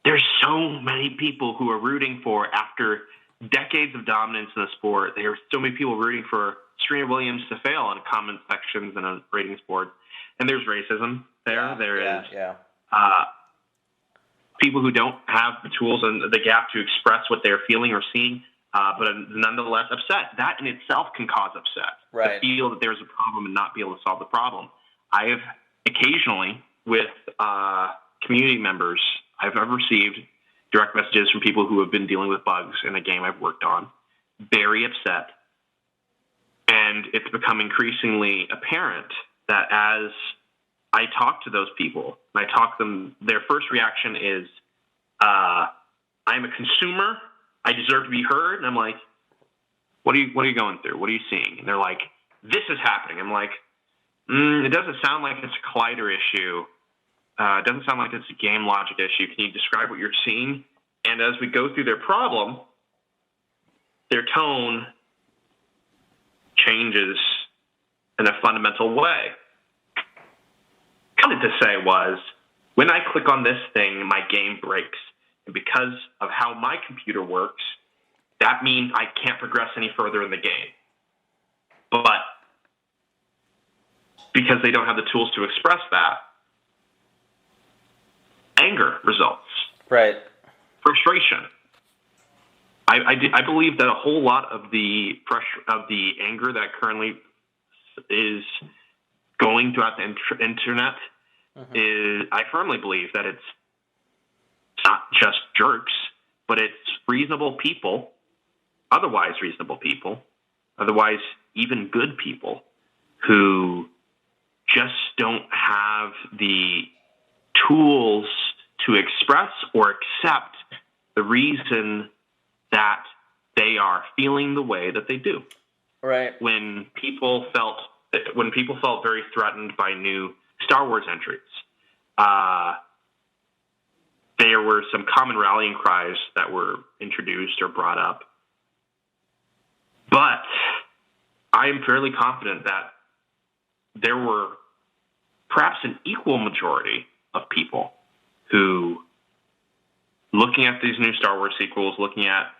There's so many people who are rooting for, after decades of dominance in the sport, there are so many people rooting for Serena Williams to fail in comment sections and on ratings boards. And there's racism there. There is people who don't have the tools and the gap to express what they're feeling or seeing, but are nonetheless upset. That in itself can cause upset. To feel that there's a problem and not be able to solve the problem. I have occasionally, with community members, I've received direct messages from people who have been dealing with bugs in a game I've worked on, very upset. And it's become increasingly apparent that as I talk to those people, and I talk to them, their first reaction is, I'm a consumer, I deserve to be heard. And I'm like, what are you going through? What are you seeing? And they're like, this is happening. I'm like, it doesn't sound like it's a collider issue. It doesn't sound like it's a game logic issue. Can you describe what you're seeing? And as we go through their problem, their tone changes in a fundamental way. What I wanted to say was, when I click on this thing, my game breaks. And because of how my computer works, that means I can't progress any further in the game. But because they don't have the tools to express that, anger results. Right. Frustration. I believe that a whole lot of the pressure of the anger that currently is going throughout the internet is, I firmly believe that it's not just jerks, but it's reasonable people, otherwise reasonable people, otherwise even good people who just don't have the tools to express or accept the reason that they are feeling the way that they do. Right. When people felt very threatened by new Star Wars entries, there were some common rallying cries that were introduced or brought up. But I am fairly confident that there were perhaps an equal majority of people who, looking at these new Star Wars sequels, looking at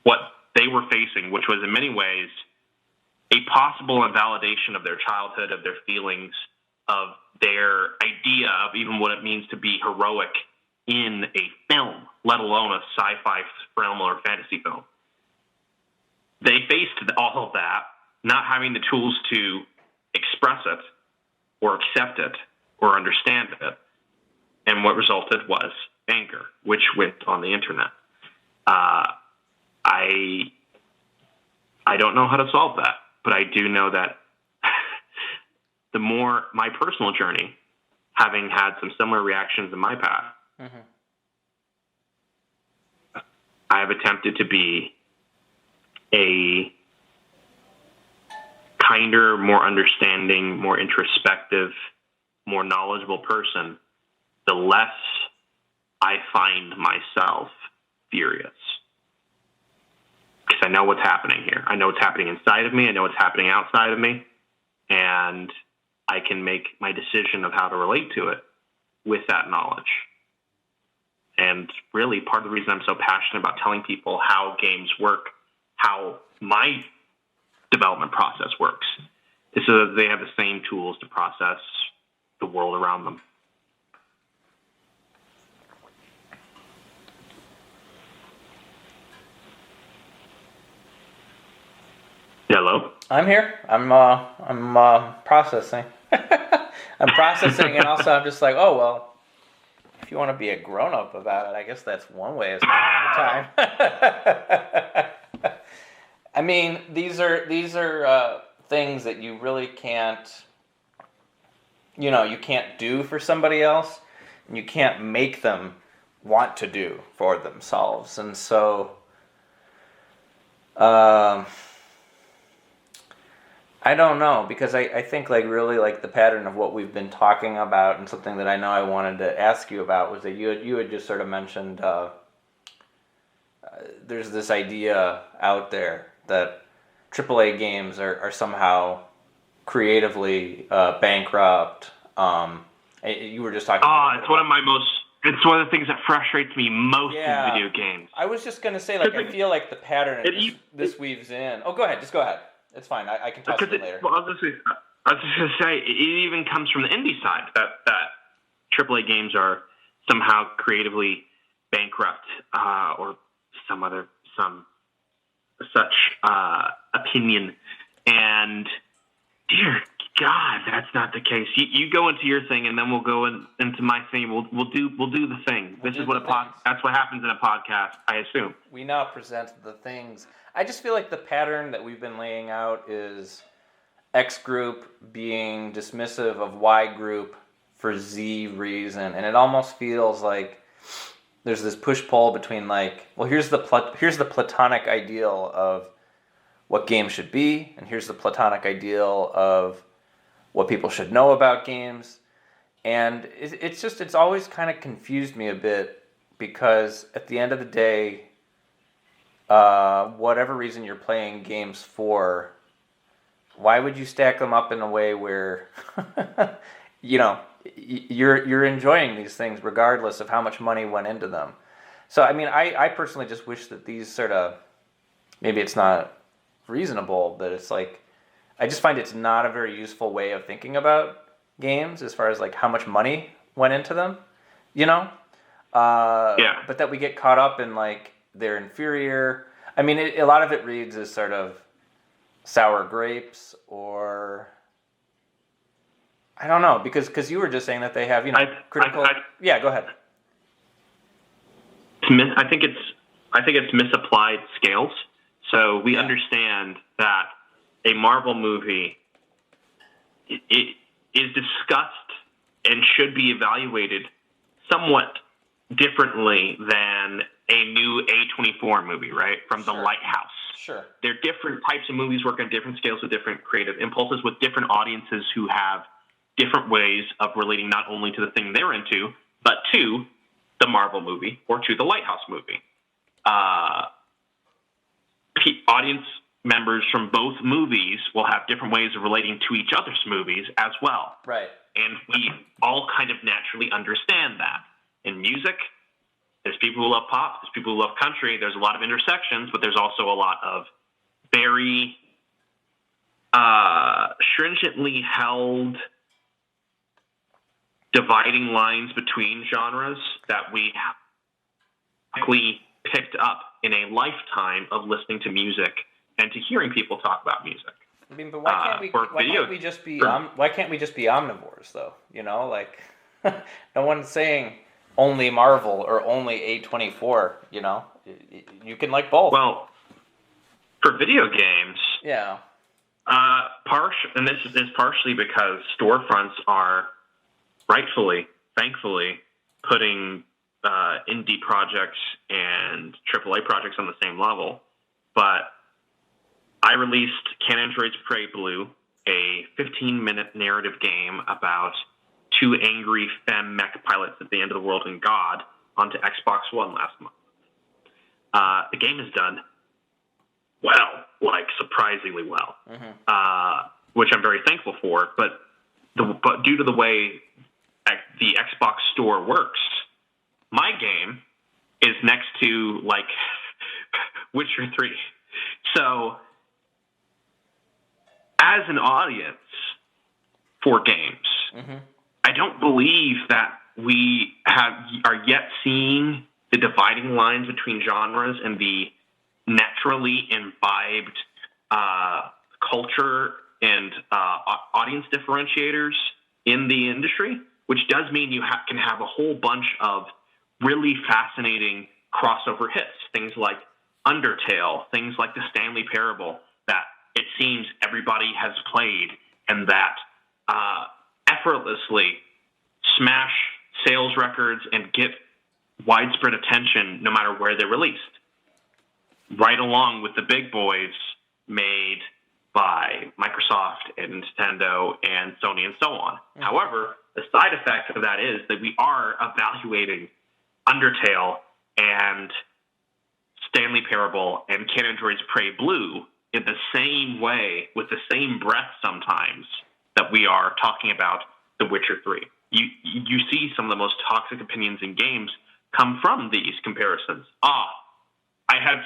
what they were facing, which was in many ways a possible invalidation of their childhood, of their feelings, of their idea of even what it means to be heroic in a film, let alone a sci-fi film or fantasy film. They faced all of that, not having the tools to express it or accept it or understand it. And what resulted was anger, which went on the internet. I don't know how to solve that, but I do know that the more my personal journey, having had some similar reactions in my past, I have attempted to be a kinder, more understanding, more introspective, more knowledgeable person, the less I find myself furious. Because I know what's happening here. I know what's happening inside of me. I know what's happening outside of me. And I can make my decision of how to relate to it with that knowledge. And really, part of the reason I'm so passionate about telling people how games work, how my development process works, is so that they have the same tools to process the world around them. Hello? I'm here. I'm processing. I'm processing, and also I'm just like, oh, well, if you want to be a grown-up about it, I guess that's one way of spending time. I mean, these are things that you really can't, you can't do for somebody else, and you can't make them want to do for themselves. And so, I don't know, because I think like really like the pattern of what we've been talking about, and something that I know I wanted to ask you about was that you had just sort of mentioned there's this idea out there that AAA games are somehow creatively bankrupt. You were just talking. It's one of the things that frustrates me most in video games. I was just gonna say, like, I feel like the pattern this weaves in. Oh, go ahead. Just go ahead. It's fine. I can talk to you later. Well, I was just going to say, it even comes from the indie side that AAA games are somehow creatively bankrupt, or some such opinion. And dear God, that's not the case. You go into your thing, and then we'll go into my thing. We'll do the thing. This is what that's what happens in a podcast, I assume. We now present the things. I just feel like the pattern that we've been laying out is X group being dismissive of Y group for Z reason, and it almost feels like there's this push-pull between, like, well, here's the Platonic ideal of what games should be, and here's the Platonic ideal of what people should know about games. And it's always kind of confused me a bit, because at the end of the day, whatever reason you're playing games for, why would you stack them up in a way where you're enjoying these things regardless of how much money went into them? So I mean, I personally just wish that these sort of, maybe it's not reasonable, but it's like, I just find it's not a very useful way of thinking about games as far as like how much money went into them, Yeah. But that we get caught up in like they're inferior. I mean, a lot of it reads as sort of sour grapes, or I don't know, because you were just saying that they have critical. Yeah, go ahead. I think it's misapplied scales. So we understand that a Marvel movie it is discussed and should be evaluated somewhat differently than a new A24 movie, right? From The Lighthouse. Sure. They're different types of movies, work on different scales with different creative impulses, with different audiences who have different ways of relating not only to the thing they're into, but to the Marvel movie or to the Lighthouse movie. Audience members from both movies will have different ways of relating to each other's movies as well. Right. And we all kind of naturally understand that. In music, there's people who love pop, there's people who love country, there's a lot of intersections, but there's also a lot of very stringently held dividing lines between genres that we quickly picked up in a lifetime of listening to music and to hearing people talk about music. I mean, but why can't we just be omnivores though? You know, like no one's saying only Marvel or only A24. You know, you can like both. Well, for video games, yeah. And this is partially because storefronts are rightfully, thankfully, putting indie projects and AAA projects on the same level. But I released Can Androids Pray Blue, a 15-minute narrative game about two angry femme mech pilots at the end of the world and God, onto Xbox One last month. The game is done well, like surprisingly well, which I'm very thankful for. But due to the way the Xbox Store works, my game is next to like Witcher 3. So as an audience for games, I don't believe that we are yet seeing the dividing lines between genres and the naturally imbibed culture and audience differentiators in the industry, which does mean you can have a whole bunch of really fascinating crossover hits, things like Undertale, things like the Stanley Parable, that it seems everybody has played and that effortlessly smash sales records and get widespread attention no matter where they're released. Right along with the big boys made by Microsoft and Nintendo and Sony and so on. However, the side effect of that is that we are evaluating Undertale and Stanley Parable and Can Androids Pray Blue in the same way, with the same breath sometimes, that we are talking about The Witcher 3. You see some of the most toxic opinions in games come from these comparisons. I had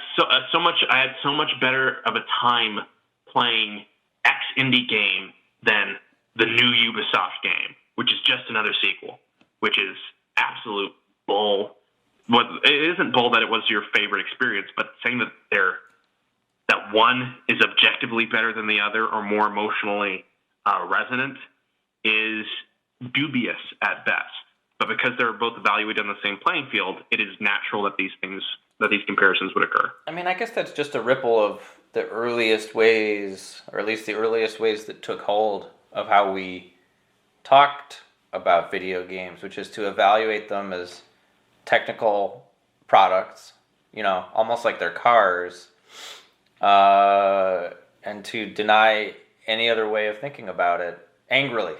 so much better of a time playing X indie game than the new Ubisoft game, which is just another sequel, which is absolute bull. It isn't bull that it was your favorite experience, but saying that one is objectively better than the other or more emotionally resonant is dubious at best. But because they're both evaluated on the same playing field, it is natural that these comparisons would occur. I mean, I guess that's just a ripple of the earliest ways, or at least the earliest ways that took hold of how we talked about video games, which is to evaluate them as technical products, you know, almost like they're cars, and to deny any other way of thinking about it angrily.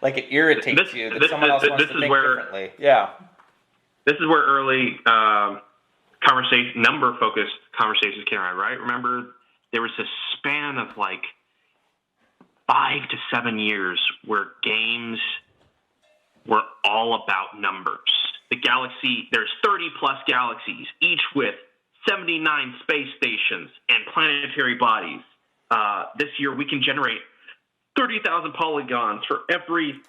Like it irritates you that someone else wants to think differently. Yeah. This is where early number-focused conversations came around, right? Remember, there was this span of like 5 to 7 years where games were all about numbers. There's 30-plus galaxies, each with 79 space stations and planetary bodies. This year, we can generate 30,000 polygons for every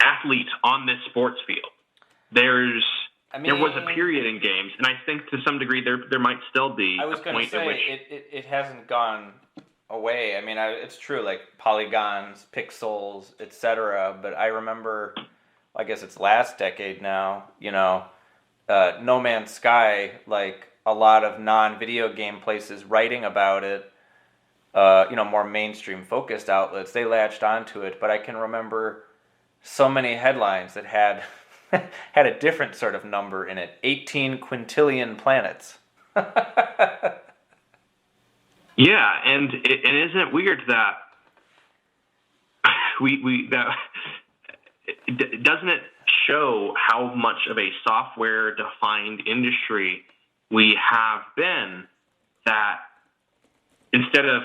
athlete on this sports field. There was a period in games, and I think to some degree there might still be a point at which it hasn't gone away. I mean, it's true, like polygons, pixels, etc. But I remember, I guess it's last decade now, you know, No Man's Sky, like a lot of non-video game places writing about it, more mainstream focused outlets, they latched onto it. But I can remember so many headlines that had had a different sort of number in it. 18 quintillion planets. Yeah, and isn't it weird that doesn't it show how much of a software-defined industry we have been, that instead of,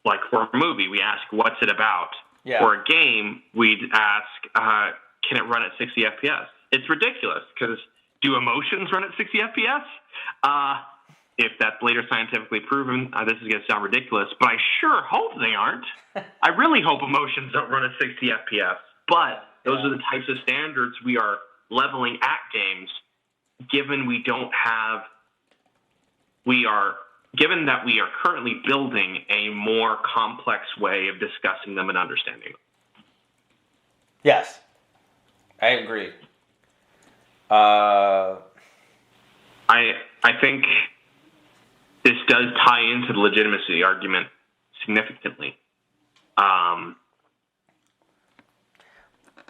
like, for a movie, we ask, what's it about? Yeah. For a game, we'd ask, can it run at 60 FPS? It's ridiculous, because do emotions run at 60 FPS? If that's later scientifically proven, this is going to sound ridiculous, but I sure hope they aren't. I really hope emotions don't run at 60 FPS. But those are the types of standards we are leveling at games, given given that we are currently building a more complex way of discussing them and understanding them. Yes, I agree. I think this does tie into the legitimacy argument significantly.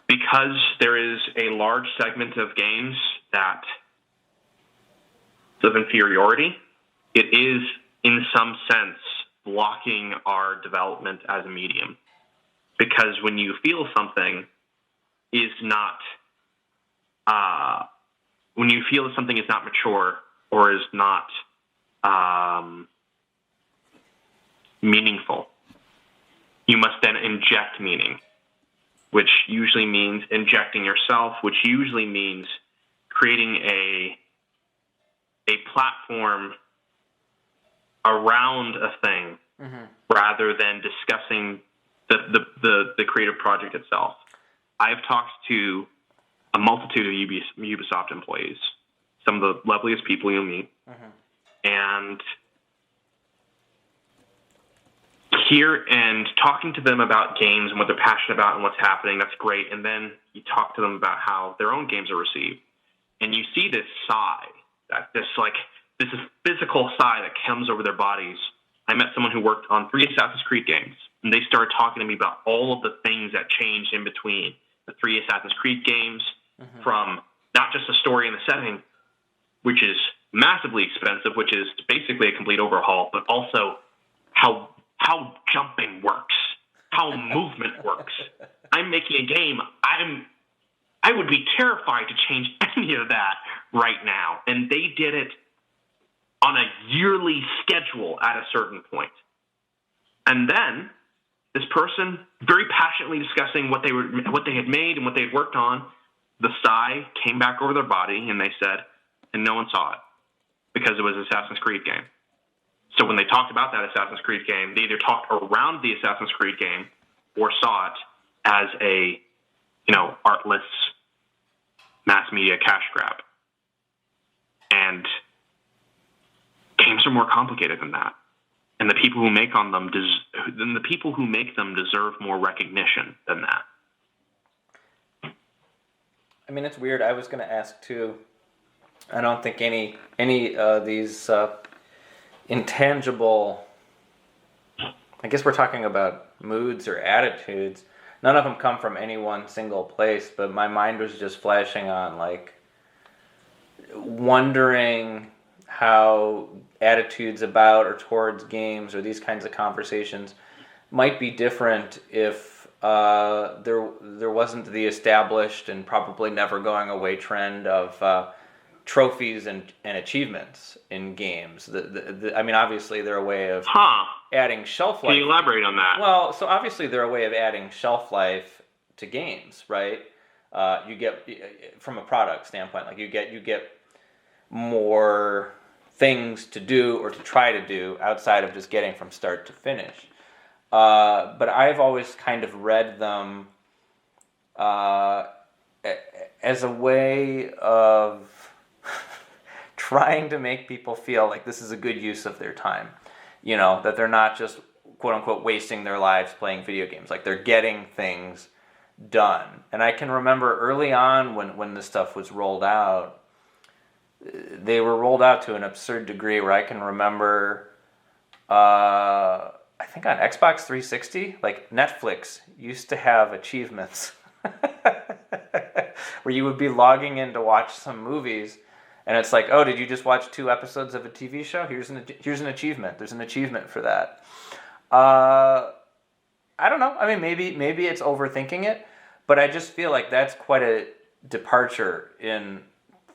Because there is a large segment of games that of inferiority, it is, in some sense, blocking our development as a medium. Because when you feel something is not, when you feel that something is not mature or is not meaningful, you must then inject meaning, which usually means injecting yourself, which usually means creating a platform around a thing, rather than discussing the creative project itself. I've talked to a multitude of Ubisoft employees, some of the loveliest people you'll meet, and talking to them about games and what they're passionate about and what's happening, that's great. And then you talk to them about how their own games are received, and you see this sigh, this physical sigh that comes over their bodies. I met someone who worked on 3 Assassin's Creed games, and they started talking to me about all of the things that changed in between the 3 Assassin's Creed games, from not just the story and the setting, which is massively expensive, which is basically a complete overhaul, but also how jumping works, how movement works. I'm making a game. I would be terrified to change any of that right now. And they did it on a yearly schedule at a certain point. And then this person, very passionately discussing what they had made and what they had worked on, the sigh came back over their body, and they said, and no one saw it because it was an Assassin's Creed game. So when they talked about that Assassin's Creed game, they either talked around the Assassin's Creed game or saw it as a, artless mass media cash grab. And games are more complicated than that. And the people who make them deserve more recognition than that. I mean, it's weird. I was going to ask too. I don't think any these intangible, I guess we're talking about moods or attitudes, none of them come from any one single place, but my mind was just flashing on, like, wondering how attitudes about or towards games or these kinds of conversations might be different if there wasn't the established and probably never going away trend of trophies and achievements in games. I mean, obviously they're a way of adding shelf life. Can you elaborate on that? Well, so obviously they're a way of adding shelf life to games, right? You get, from a product standpoint, like you get more things to do or to try to do outside of just getting from start to finish. But I've always kind of read them as a way of trying to make people feel like this is a good use of their time. That they're not just, quote unquote, wasting their lives playing video games. Like, they're getting things done. And I can remember early on when this stuff was rolled out, they were rolled out to an absurd degree where I can remember I think on Xbox 360, like Netflix used to have achievements where you would be logging in to watch some movies, and it's like, oh, did you just watch 2 episodes of a TV show? Here's an achievement. There's an achievement for that. I don't know. I mean, maybe it's overthinking it, but I just feel like that's quite a departure in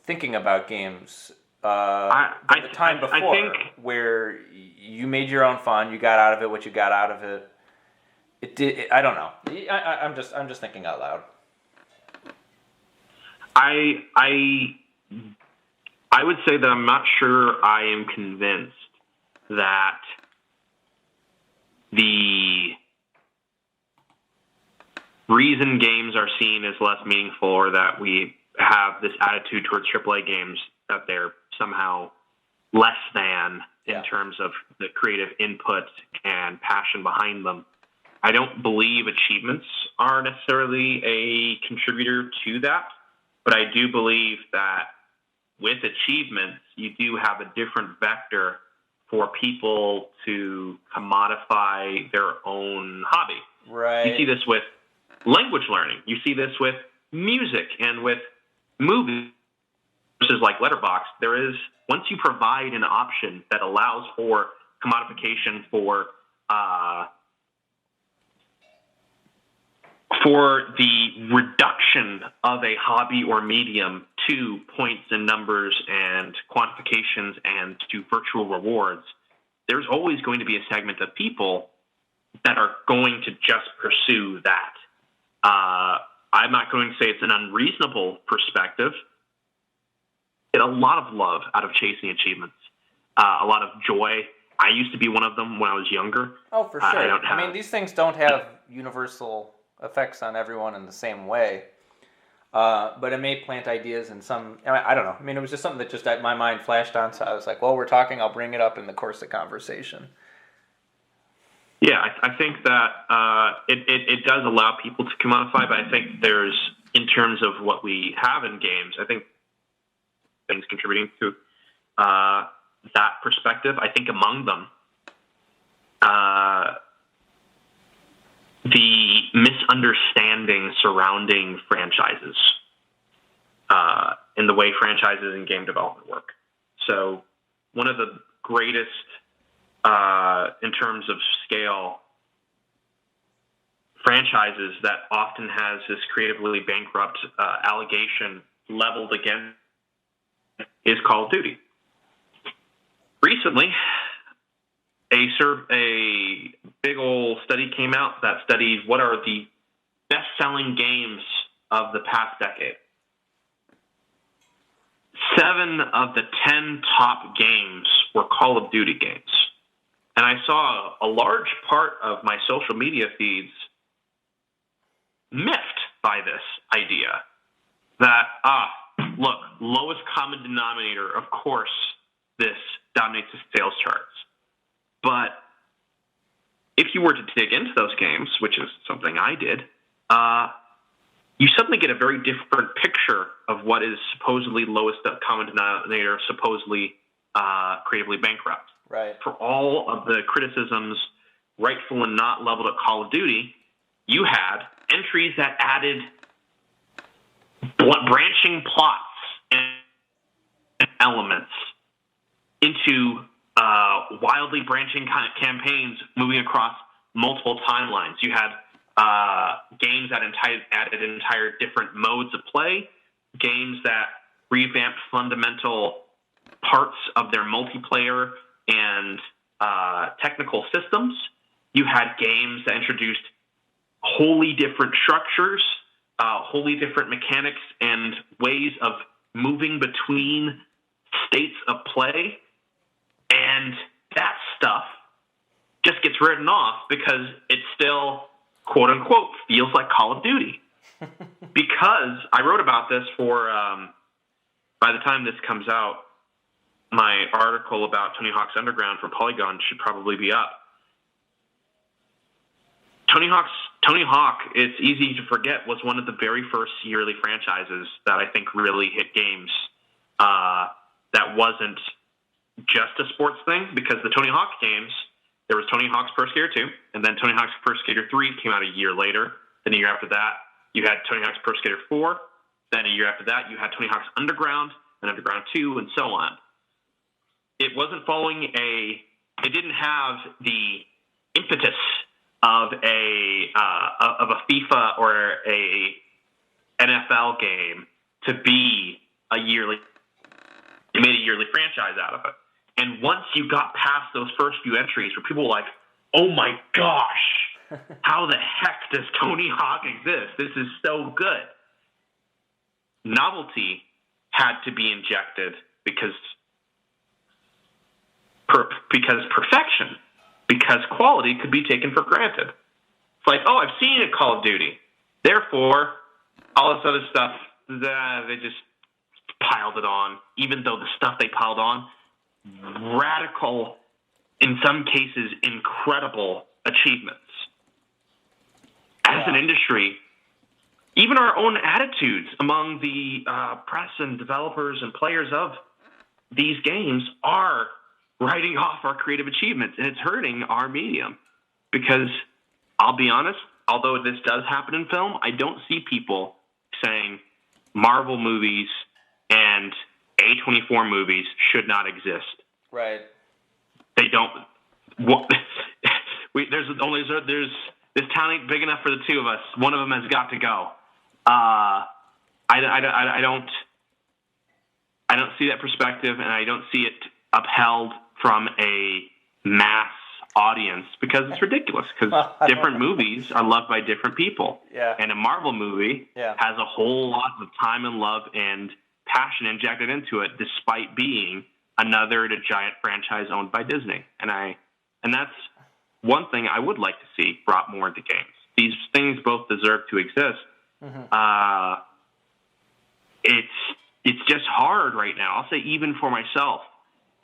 thinking about games. The time before, where you made your own fun, you got out of it what you got out of it. I don't know. I'm just thinking out loud. I would say that I'm not sure I am convinced that the reason games are seen as less meaningful, or that we have this attitude towards AAA games that they're somehow less than in terms of the creative input and passion behind them. I don't believe achievements are necessarily a contributor to that, but I do believe that with achievements, you do have a different vector for people to commodify their own hobby. Right. You see this with language learning. You see this with music and with movies. Versus like Letterboxd, there is, once you provide an option that allows for commodification for the reduction of a hobby or medium to points and numbers and quantifications and to virtual rewards, there's always going to be a segment of people that are going to just pursue that. I'm not going to say it's an unreasonable perspective. Get a lot of love out of chasing achievements, a lot of joy. I used to be one of them when I was younger. Oh, for sure. I mean, these things don't have universal effects on everyone in the same way, but it may plant ideas in some. I don't know. I mean, it was just something that just my mind flashed on. So I was like, well, we're talking. I'll bring it up in the course of conversation. Yeah, I think that it does allow people to commodify, but I think there's, in terms of what we have in games, I think things contributing to that perspective. I think among them, the misunderstanding surrounding franchises and the way franchises and game development work. So one of the greatest, in terms of scale, franchises that often has this creatively bankrupt allegation leveled against is Call of Duty. Recently, a big old study came out that studied what are the best-selling games of the past decade. 7 of the 10 top games were Call of Duty games. And I saw a large part of my social media feeds miffed by this idea that, look, lowest common denominator, of course, this dominates the sales charts. But if you were to dig into those games, which is something I did, you suddenly get a very different picture of what is supposedly lowest common denominator, supposedly creatively bankrupt. Right. For all of the criticisms, rightful and not, leveled at Call of Duty, you had entries that added branching plots and elements into wildly branching campaigns moving across multiple timelines. You had games that added entire different modes of play, games that revamped fundamental parts of their multiplayer and technical systems. You had games that introduced wholly different structures, wholly different mechanics and ways of moving between states of play. And that stuff just gets written off because it still, quote unquote, feels like Call of Duty. Because I wrote about this for, by the time this comes out, my article about Tony Hawk's Underground for Polygon should probably be up. Tony Hawk, it's easy to forget, was one of the very first yearly franchises that I think really hit games that wasn't just a sports thing, because the Tony Hawk games, there was Tony Hawk's Pro Skater 2, and then Tony Hawk's Pro Skater 3 came out a year later. Then a year after that, you had Tony Hawk's Pro Skater 4. Then a year after that, you had Tony Hawk's Underground, and Underground 2, and so on. It wasn't following it didn't have the impetus of a FIFA or a NFL game to be a yearly. They made a yearly franchise out of it. And once you got past those first few entries where people were like, oh my gosh, how the heck does Tony Hawk exist? This is so good. Novelty had to be injected because perfection, because quality could be taken for granted. It's like, oh, I've seen a Call of Duty. Therefore, all this other stuff, they just piled it on, even though the stuff they piled on, radical, in some cases, incredible achievements. As an industry, even our own attitudes among the press and developers and players of these games are writing off our creative achievements, and it's hurting our medium. Because I'll be honest, although this does happen in film, I don't see people saying Marvel movies and A24 movies should not exist. Right. They don't. There's this town ain't big enough for the two of us. One of them has got to go. I don't see that perspective, and I don't see it upheld from a mass audience because it's ridiculous. Because different movies are loved by different people. Yeah. And a Marvel movie has a whole lot of time and love and passion injected into it, despite being another giant franchise owned by Disney. And that's one thing I would like to see brought more into games. These things both deserve to exist. Mm-hmm. It's just hard right now. I'll say even for myself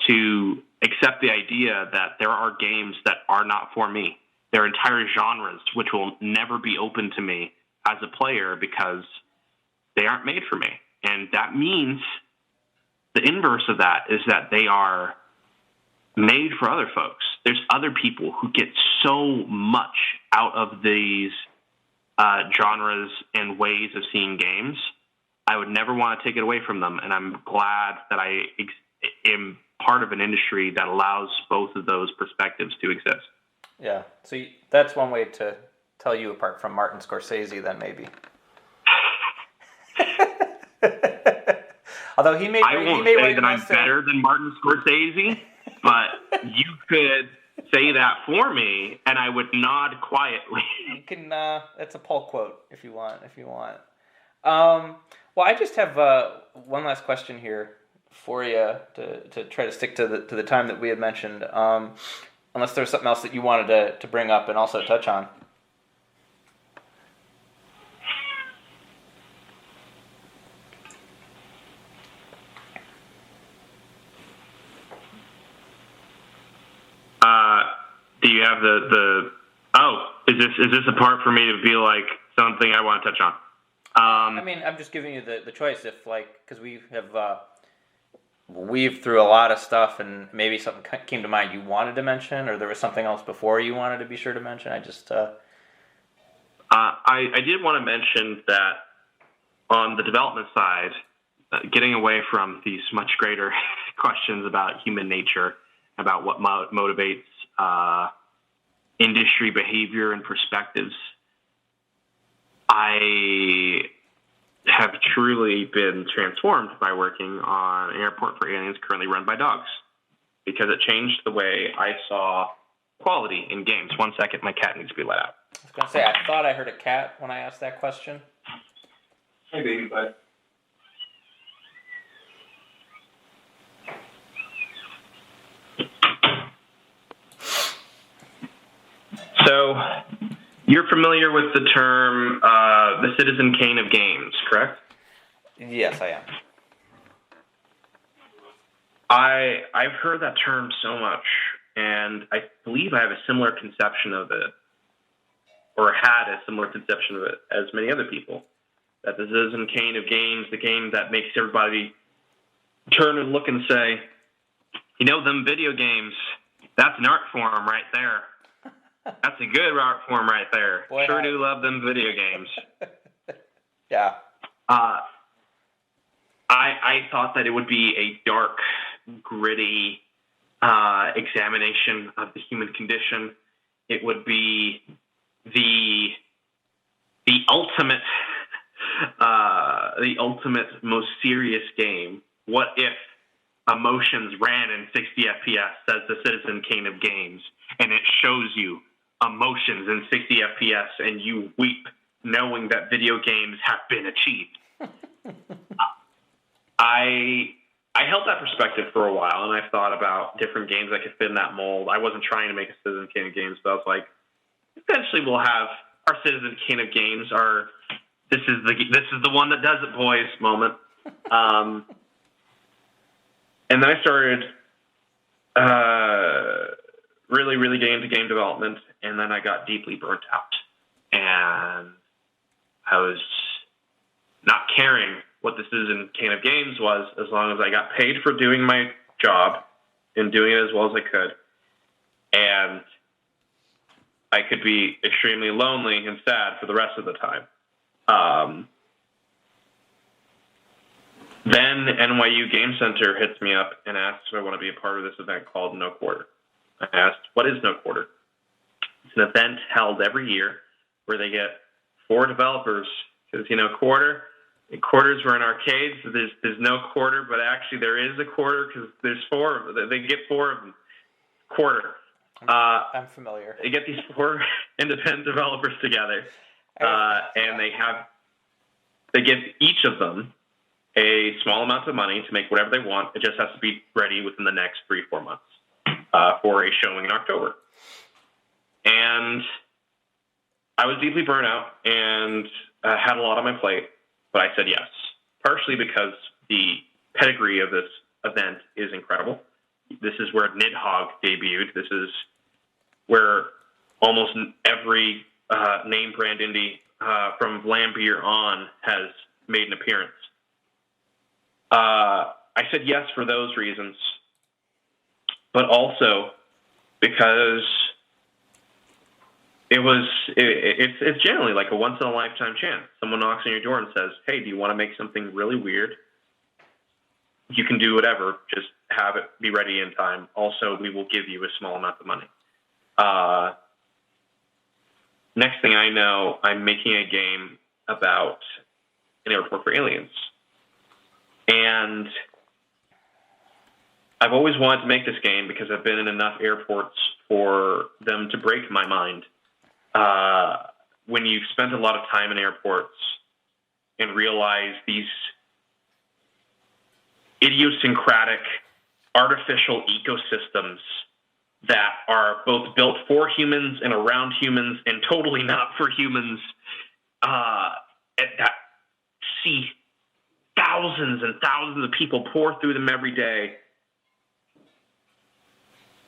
to accept the idea that there are games that are not for me. There are entire genres which will never be open to me as a player because they aren't made for me. And that means the inverse of that is that they are made for other folks. There's other people who get so much out of these genres and ways of seeing games. I would never want to take it away from them, and I'm glad that I am part of an industry that allows both of those perspectives to exist. Yeah, so that's one way to tell you apart from Martin Scorsese, then maybe. Although he may, I won't say that I'm better than Martin Scorsese, but you could say that for me, and I would nod quietly. You can. That's a Paul quote if you want. Well, I just have one last question here for you to try to stick to the time that we had mentioned. Unless there's something else that you wanted to bring up and also touch on. Do you have is this a part for me to be like something I want to touch on? I mean, I'm just giving you the choice if because we have weaved through a lot of stuff and maybe something came to mind you wanted to mention, or there was something else before you wanted to be sure to mention. I just I did want to mention that on the development side, getting away from these much greater questions about human nature, about what motivates industry behavior and perspectives, I have truly been transformed by working on an airport for aliens currently run by dogs, because it changed the way I saw quality in games. 1 second, my cat needs to be let out. I was going to say, I thought I heard a cat when I asked that question. Hey, baby bud. So, you're familiar with the term the Citizen Kane of games, correct? Yes, I am. I've heard that term so much, and I believe I have a similar conception of it, or had a similar conception of it as many other people. That the Citizen Kane of games, the game that makes everybody turn and look and say, you know, them video games, That's an art form right there. That's a good art form right there. Boy, sure do love them video games. Yeah. I thought that it would be a dark, gritty examination of the human condition. It would be the ultimate, most serious game. What if emotions ran in 60 FPS, says the Citizen King of Games, and it shows you emotions in 60 FPS, and you weep knowing that video games have been achieved. I held that perspective for a while, and I thought about different games that could fit in that mold. I wasn't trying to make a Citizen King of Games, but I was like, eventually we'll have our Citizen King of Games. This is the one that does it, boys moment. And then I started really, really getting into game development, and then I got deeply burnt out, and I was not caring what the Citizen King of Games was, as long as I got paid for doing my job and doing it as well as I could. And I could be extremely lonely and sad for the rest of the time. Then NYU Game Center hits me up and asks if I want to be a part of this event called No Quarter. I asked, what is No Quarter? It's an event held every year where they get 4 developers, because, quarters were in arcades. So there's no quarter, but actually there is a quarter because there's 4. They get 4 of them. Quarter. I'm familiar. They get these 4 independent developers together, and they give each of them a small amount of money to make whatever they want. It just has to be ready within the next 3-4 months for a showing in October. And I was deeply burnt out and had a lot on my plate, but I said yes, partially because the pedigree of this event is incredible. This is where Nidhogg debuted. This is where almost every name brand indie from Vlambeer on has made an appearance. I said yes for those reasons, but also because it's generally like a once-in-a-lifetime chance. Someone knocks on your door and says, hey, do you want to make something really weird? You can do whatever. Just have it be ready in time. Also, we will give you a small amount of money. Next thing I know, I'm making a game about an airport for aliens. And I've always wanted to make this game because I've been in enough airports for them to break my mind. When you've spent a lot of time in airports and realize these idiosyncratic artificial ecosystems that are both built for humans and around humans and totally not for humans, that see thousands and thousands of people pour through them every day.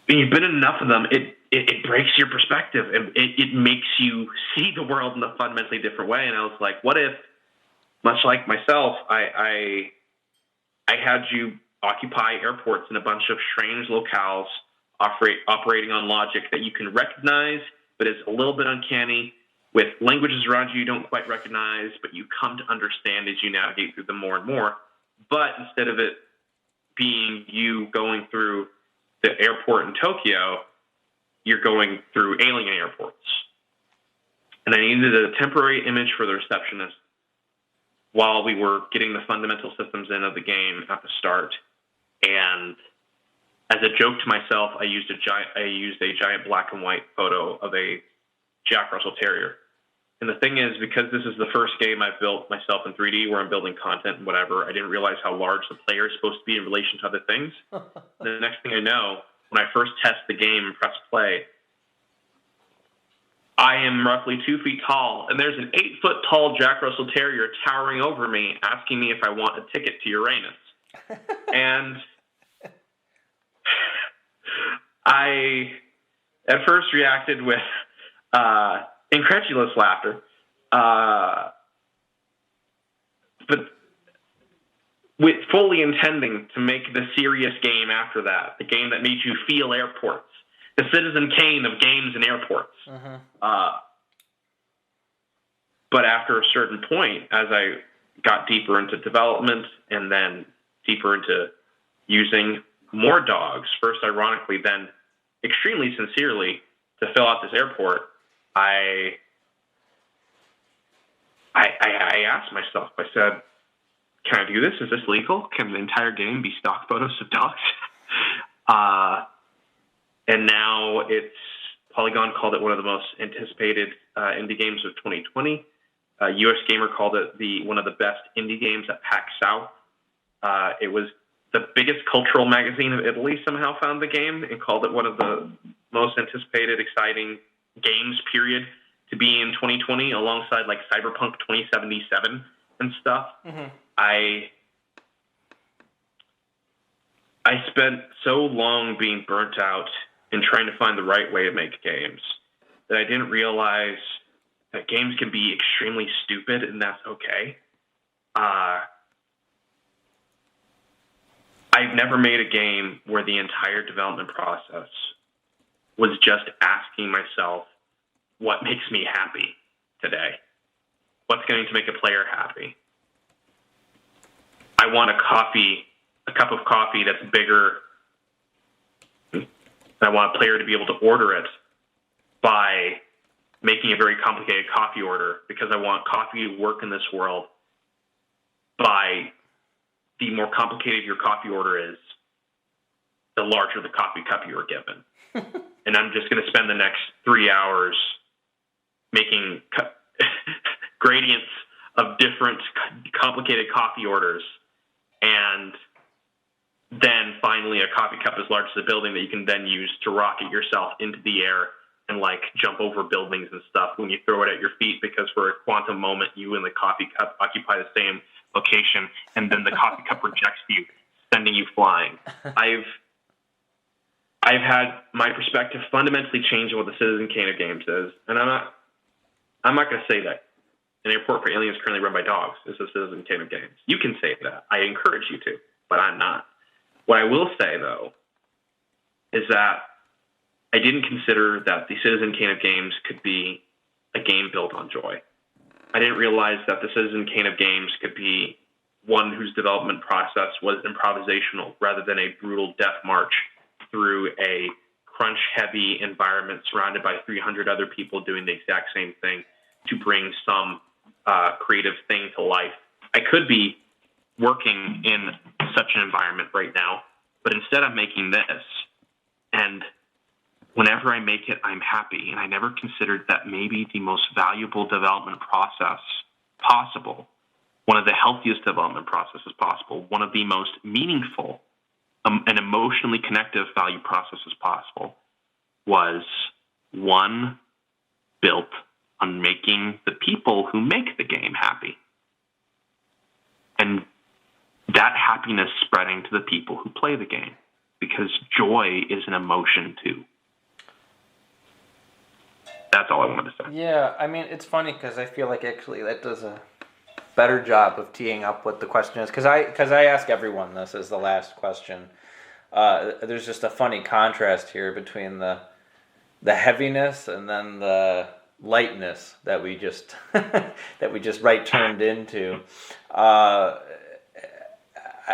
When you've been in enough of them, it breaks your perspective, and it makes you see the world in a fundamentally different way. And I was like, what if, much like myself, I had you occupy airports in a bunch of strange locales, operating on logic that you can recognize, but is a little bit uncanny, with languages around you don't quite recognize, but you come to understand as you navigate through them more and more. But instead of it being you going through the airport in Tokyo, you're going through alien airports. And I needed a temporary image for the receptionist while we were getting the fundamental systems in of the game at the start. And as a joke to myself, I used a giant black and white photo of a Jack Russell Terrier. And the thing is, because this is the first game I've built myself in 3D where I'm building content and whatever, I didn't realize how large the player is supposed to be in relation to other things. The next thing I know, when I first test the game and press play, I am roughly 2 feet tall, and there's an 8-foot tall Jack Russell Terrier towering over me, asking me if I want a ticket to Uranus. And I at first reacted with incredulous laughter, but with fully intending to make the serious game after that, the game that made you feel airports, the Citizen Kane of games and airports. But after a certain point, as I got deeper into development and then deeper into using more dogs, first ironically, then extremely sincerely, to fill out this airport, I asked myself, I said, can I do this? Is this legal? Can the entire game be stock photos of dogs? And now Polygon called it one of the most anticipated indie games of 2020. US Gamer called it one of the best indie games at PAX South. It was the biggest cultural magazine of Italy somehow found the game and called it one of the most anticipated, exciting games, period, to be in 2020, alongside like Cyberpunk 2077 and stuff. I spent so long being burnt out in trying to find the right way to make games that I didn't realize that games can be extremely stupid, and that's okay. I've never made a game where the entire development process was just asking myself, what makes me happy today? What's going to make a player happy? I want a cup of coffee that's bigger. I want a player to be able to order it by making a very complicated coffee order, because I want coffee to work in this world by the more complicated your coffee order is, the larger the coffee cup you were given. And I'm just going to spend the next 3 hours making gradients of different complicated coffee orders, and then finally a coffee cup as large as the building that you can then use to rocket yourself into the air and like jump over buildings and stuff when you throw it at your feet, because for a quantum moment you and the coffee cup occupy the same location, and then the coffee cup rejects you, sending you flying. I've had my perspective fundamentally change on what the Citizen Kane of games is, and I'm not going to say that an airport for aliens currently run by dogs is the Citizen Kane of games. You can say that. I encourage you to, but I'm not. What I will say, though, is that I didn't consider that the Citizen Kane of games could be a game built on joy. I didn't realize that the Citizen Kane of games could be one whose development process was improvisational rather than a brutal death march through a crunch-heavy environment surrounded by 300 other people doing the exact same thing to bring some creative thing to life. I could be working in such an environment right now, but instead I'm making this, and whenever I make it, I'm happy. And I never considered that maybe the most valuable development process possible, one of the healthiest development processes possible, one of the most meaningful and emotionally connective value processes possible, was one built on making the people who make the game happy. And that happiness spreading to the people who play the game, because joy is an emotion too. That's all I wanted to say. Yeah, I mean, it's funny because I feel like actually that does a better job of teeing up what the question is. Because I ask everyone this as the last question. There's just a funny contrast here between the heaviness and then the lightness that we just right turned into.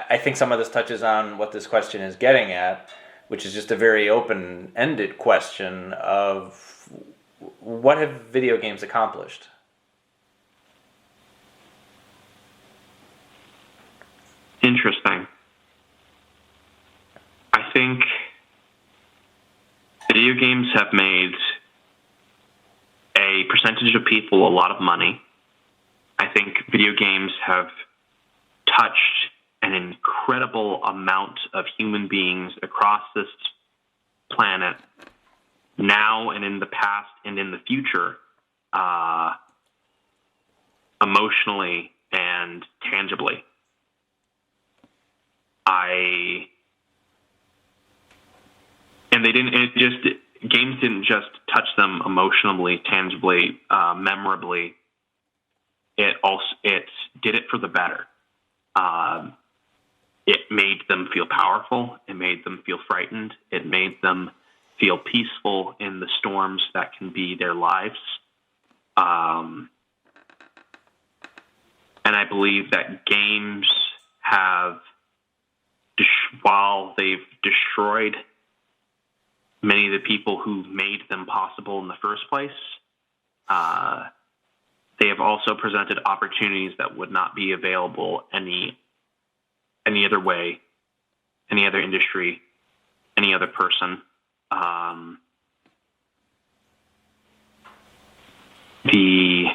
I think some of this touches on what this question is getting at, which is just a very open-ended question of what have video games accomplished? Interesting. I think video games have made a percentage of people a lot of money. I think video games have touched an incredible amount of human beings across this planet, now and in the past and in the future, emotionally and tangibly. Games didn't just touch them emotionally, tangibly, memorably. It did it for the better. It made them feel powerful. It made them feel frightened. It made them feel peaceful in the storms that can be their lives. And I believe that games have, while they've destroyed many of the people who made them possible in the first place, they have also presented opportunities that would not be available any other way, any other industry, any other person. The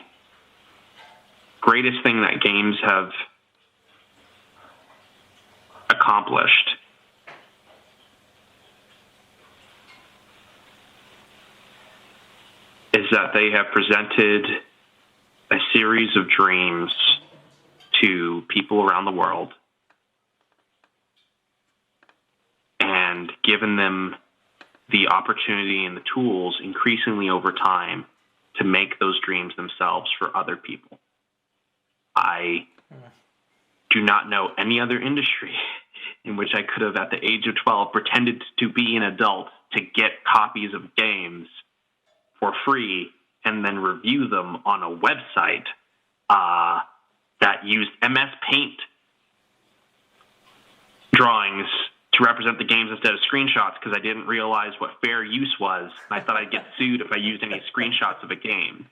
greatest thing that games have accomplished is that they have presented a series of dreams to people around the world and given them the opportunity and the tools increasingly over time to make those dreams themselves for other people. I do not know any other industry in which I could have, at the age of 12, pretended to be an adult to get copies of games for free and then review them on a website that used MS Paint drawings to represent the games instead of screenshots because I didn't realize what fair use was. I thought I'd get sued if I used any screenshots of a game.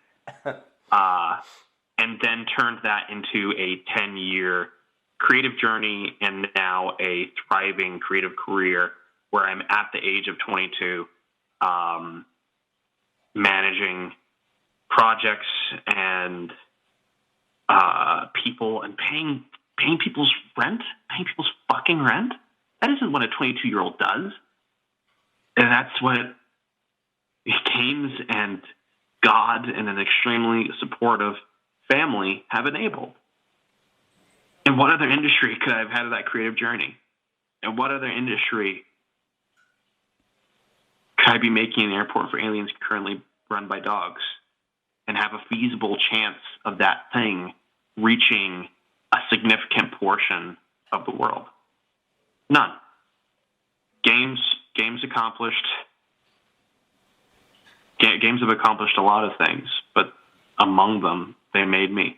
And then turned that into a 10-year creative journey and now a thriving creative career where I'm at the age of 22 managing projects and people and paying people's rent, paying people's fucking rent. That isn't what a 22-year-old does. And that's what games and God and an extremely supportive family have enabled. And what other industry could I have had that creative journey? And what other industry could I be making an airport for aliens currently run by dogs and have a feasible chance of that thing reaching a significant portion of the world? None. Games accomplished. Games have accomplished a lot of things, but among them, they made me.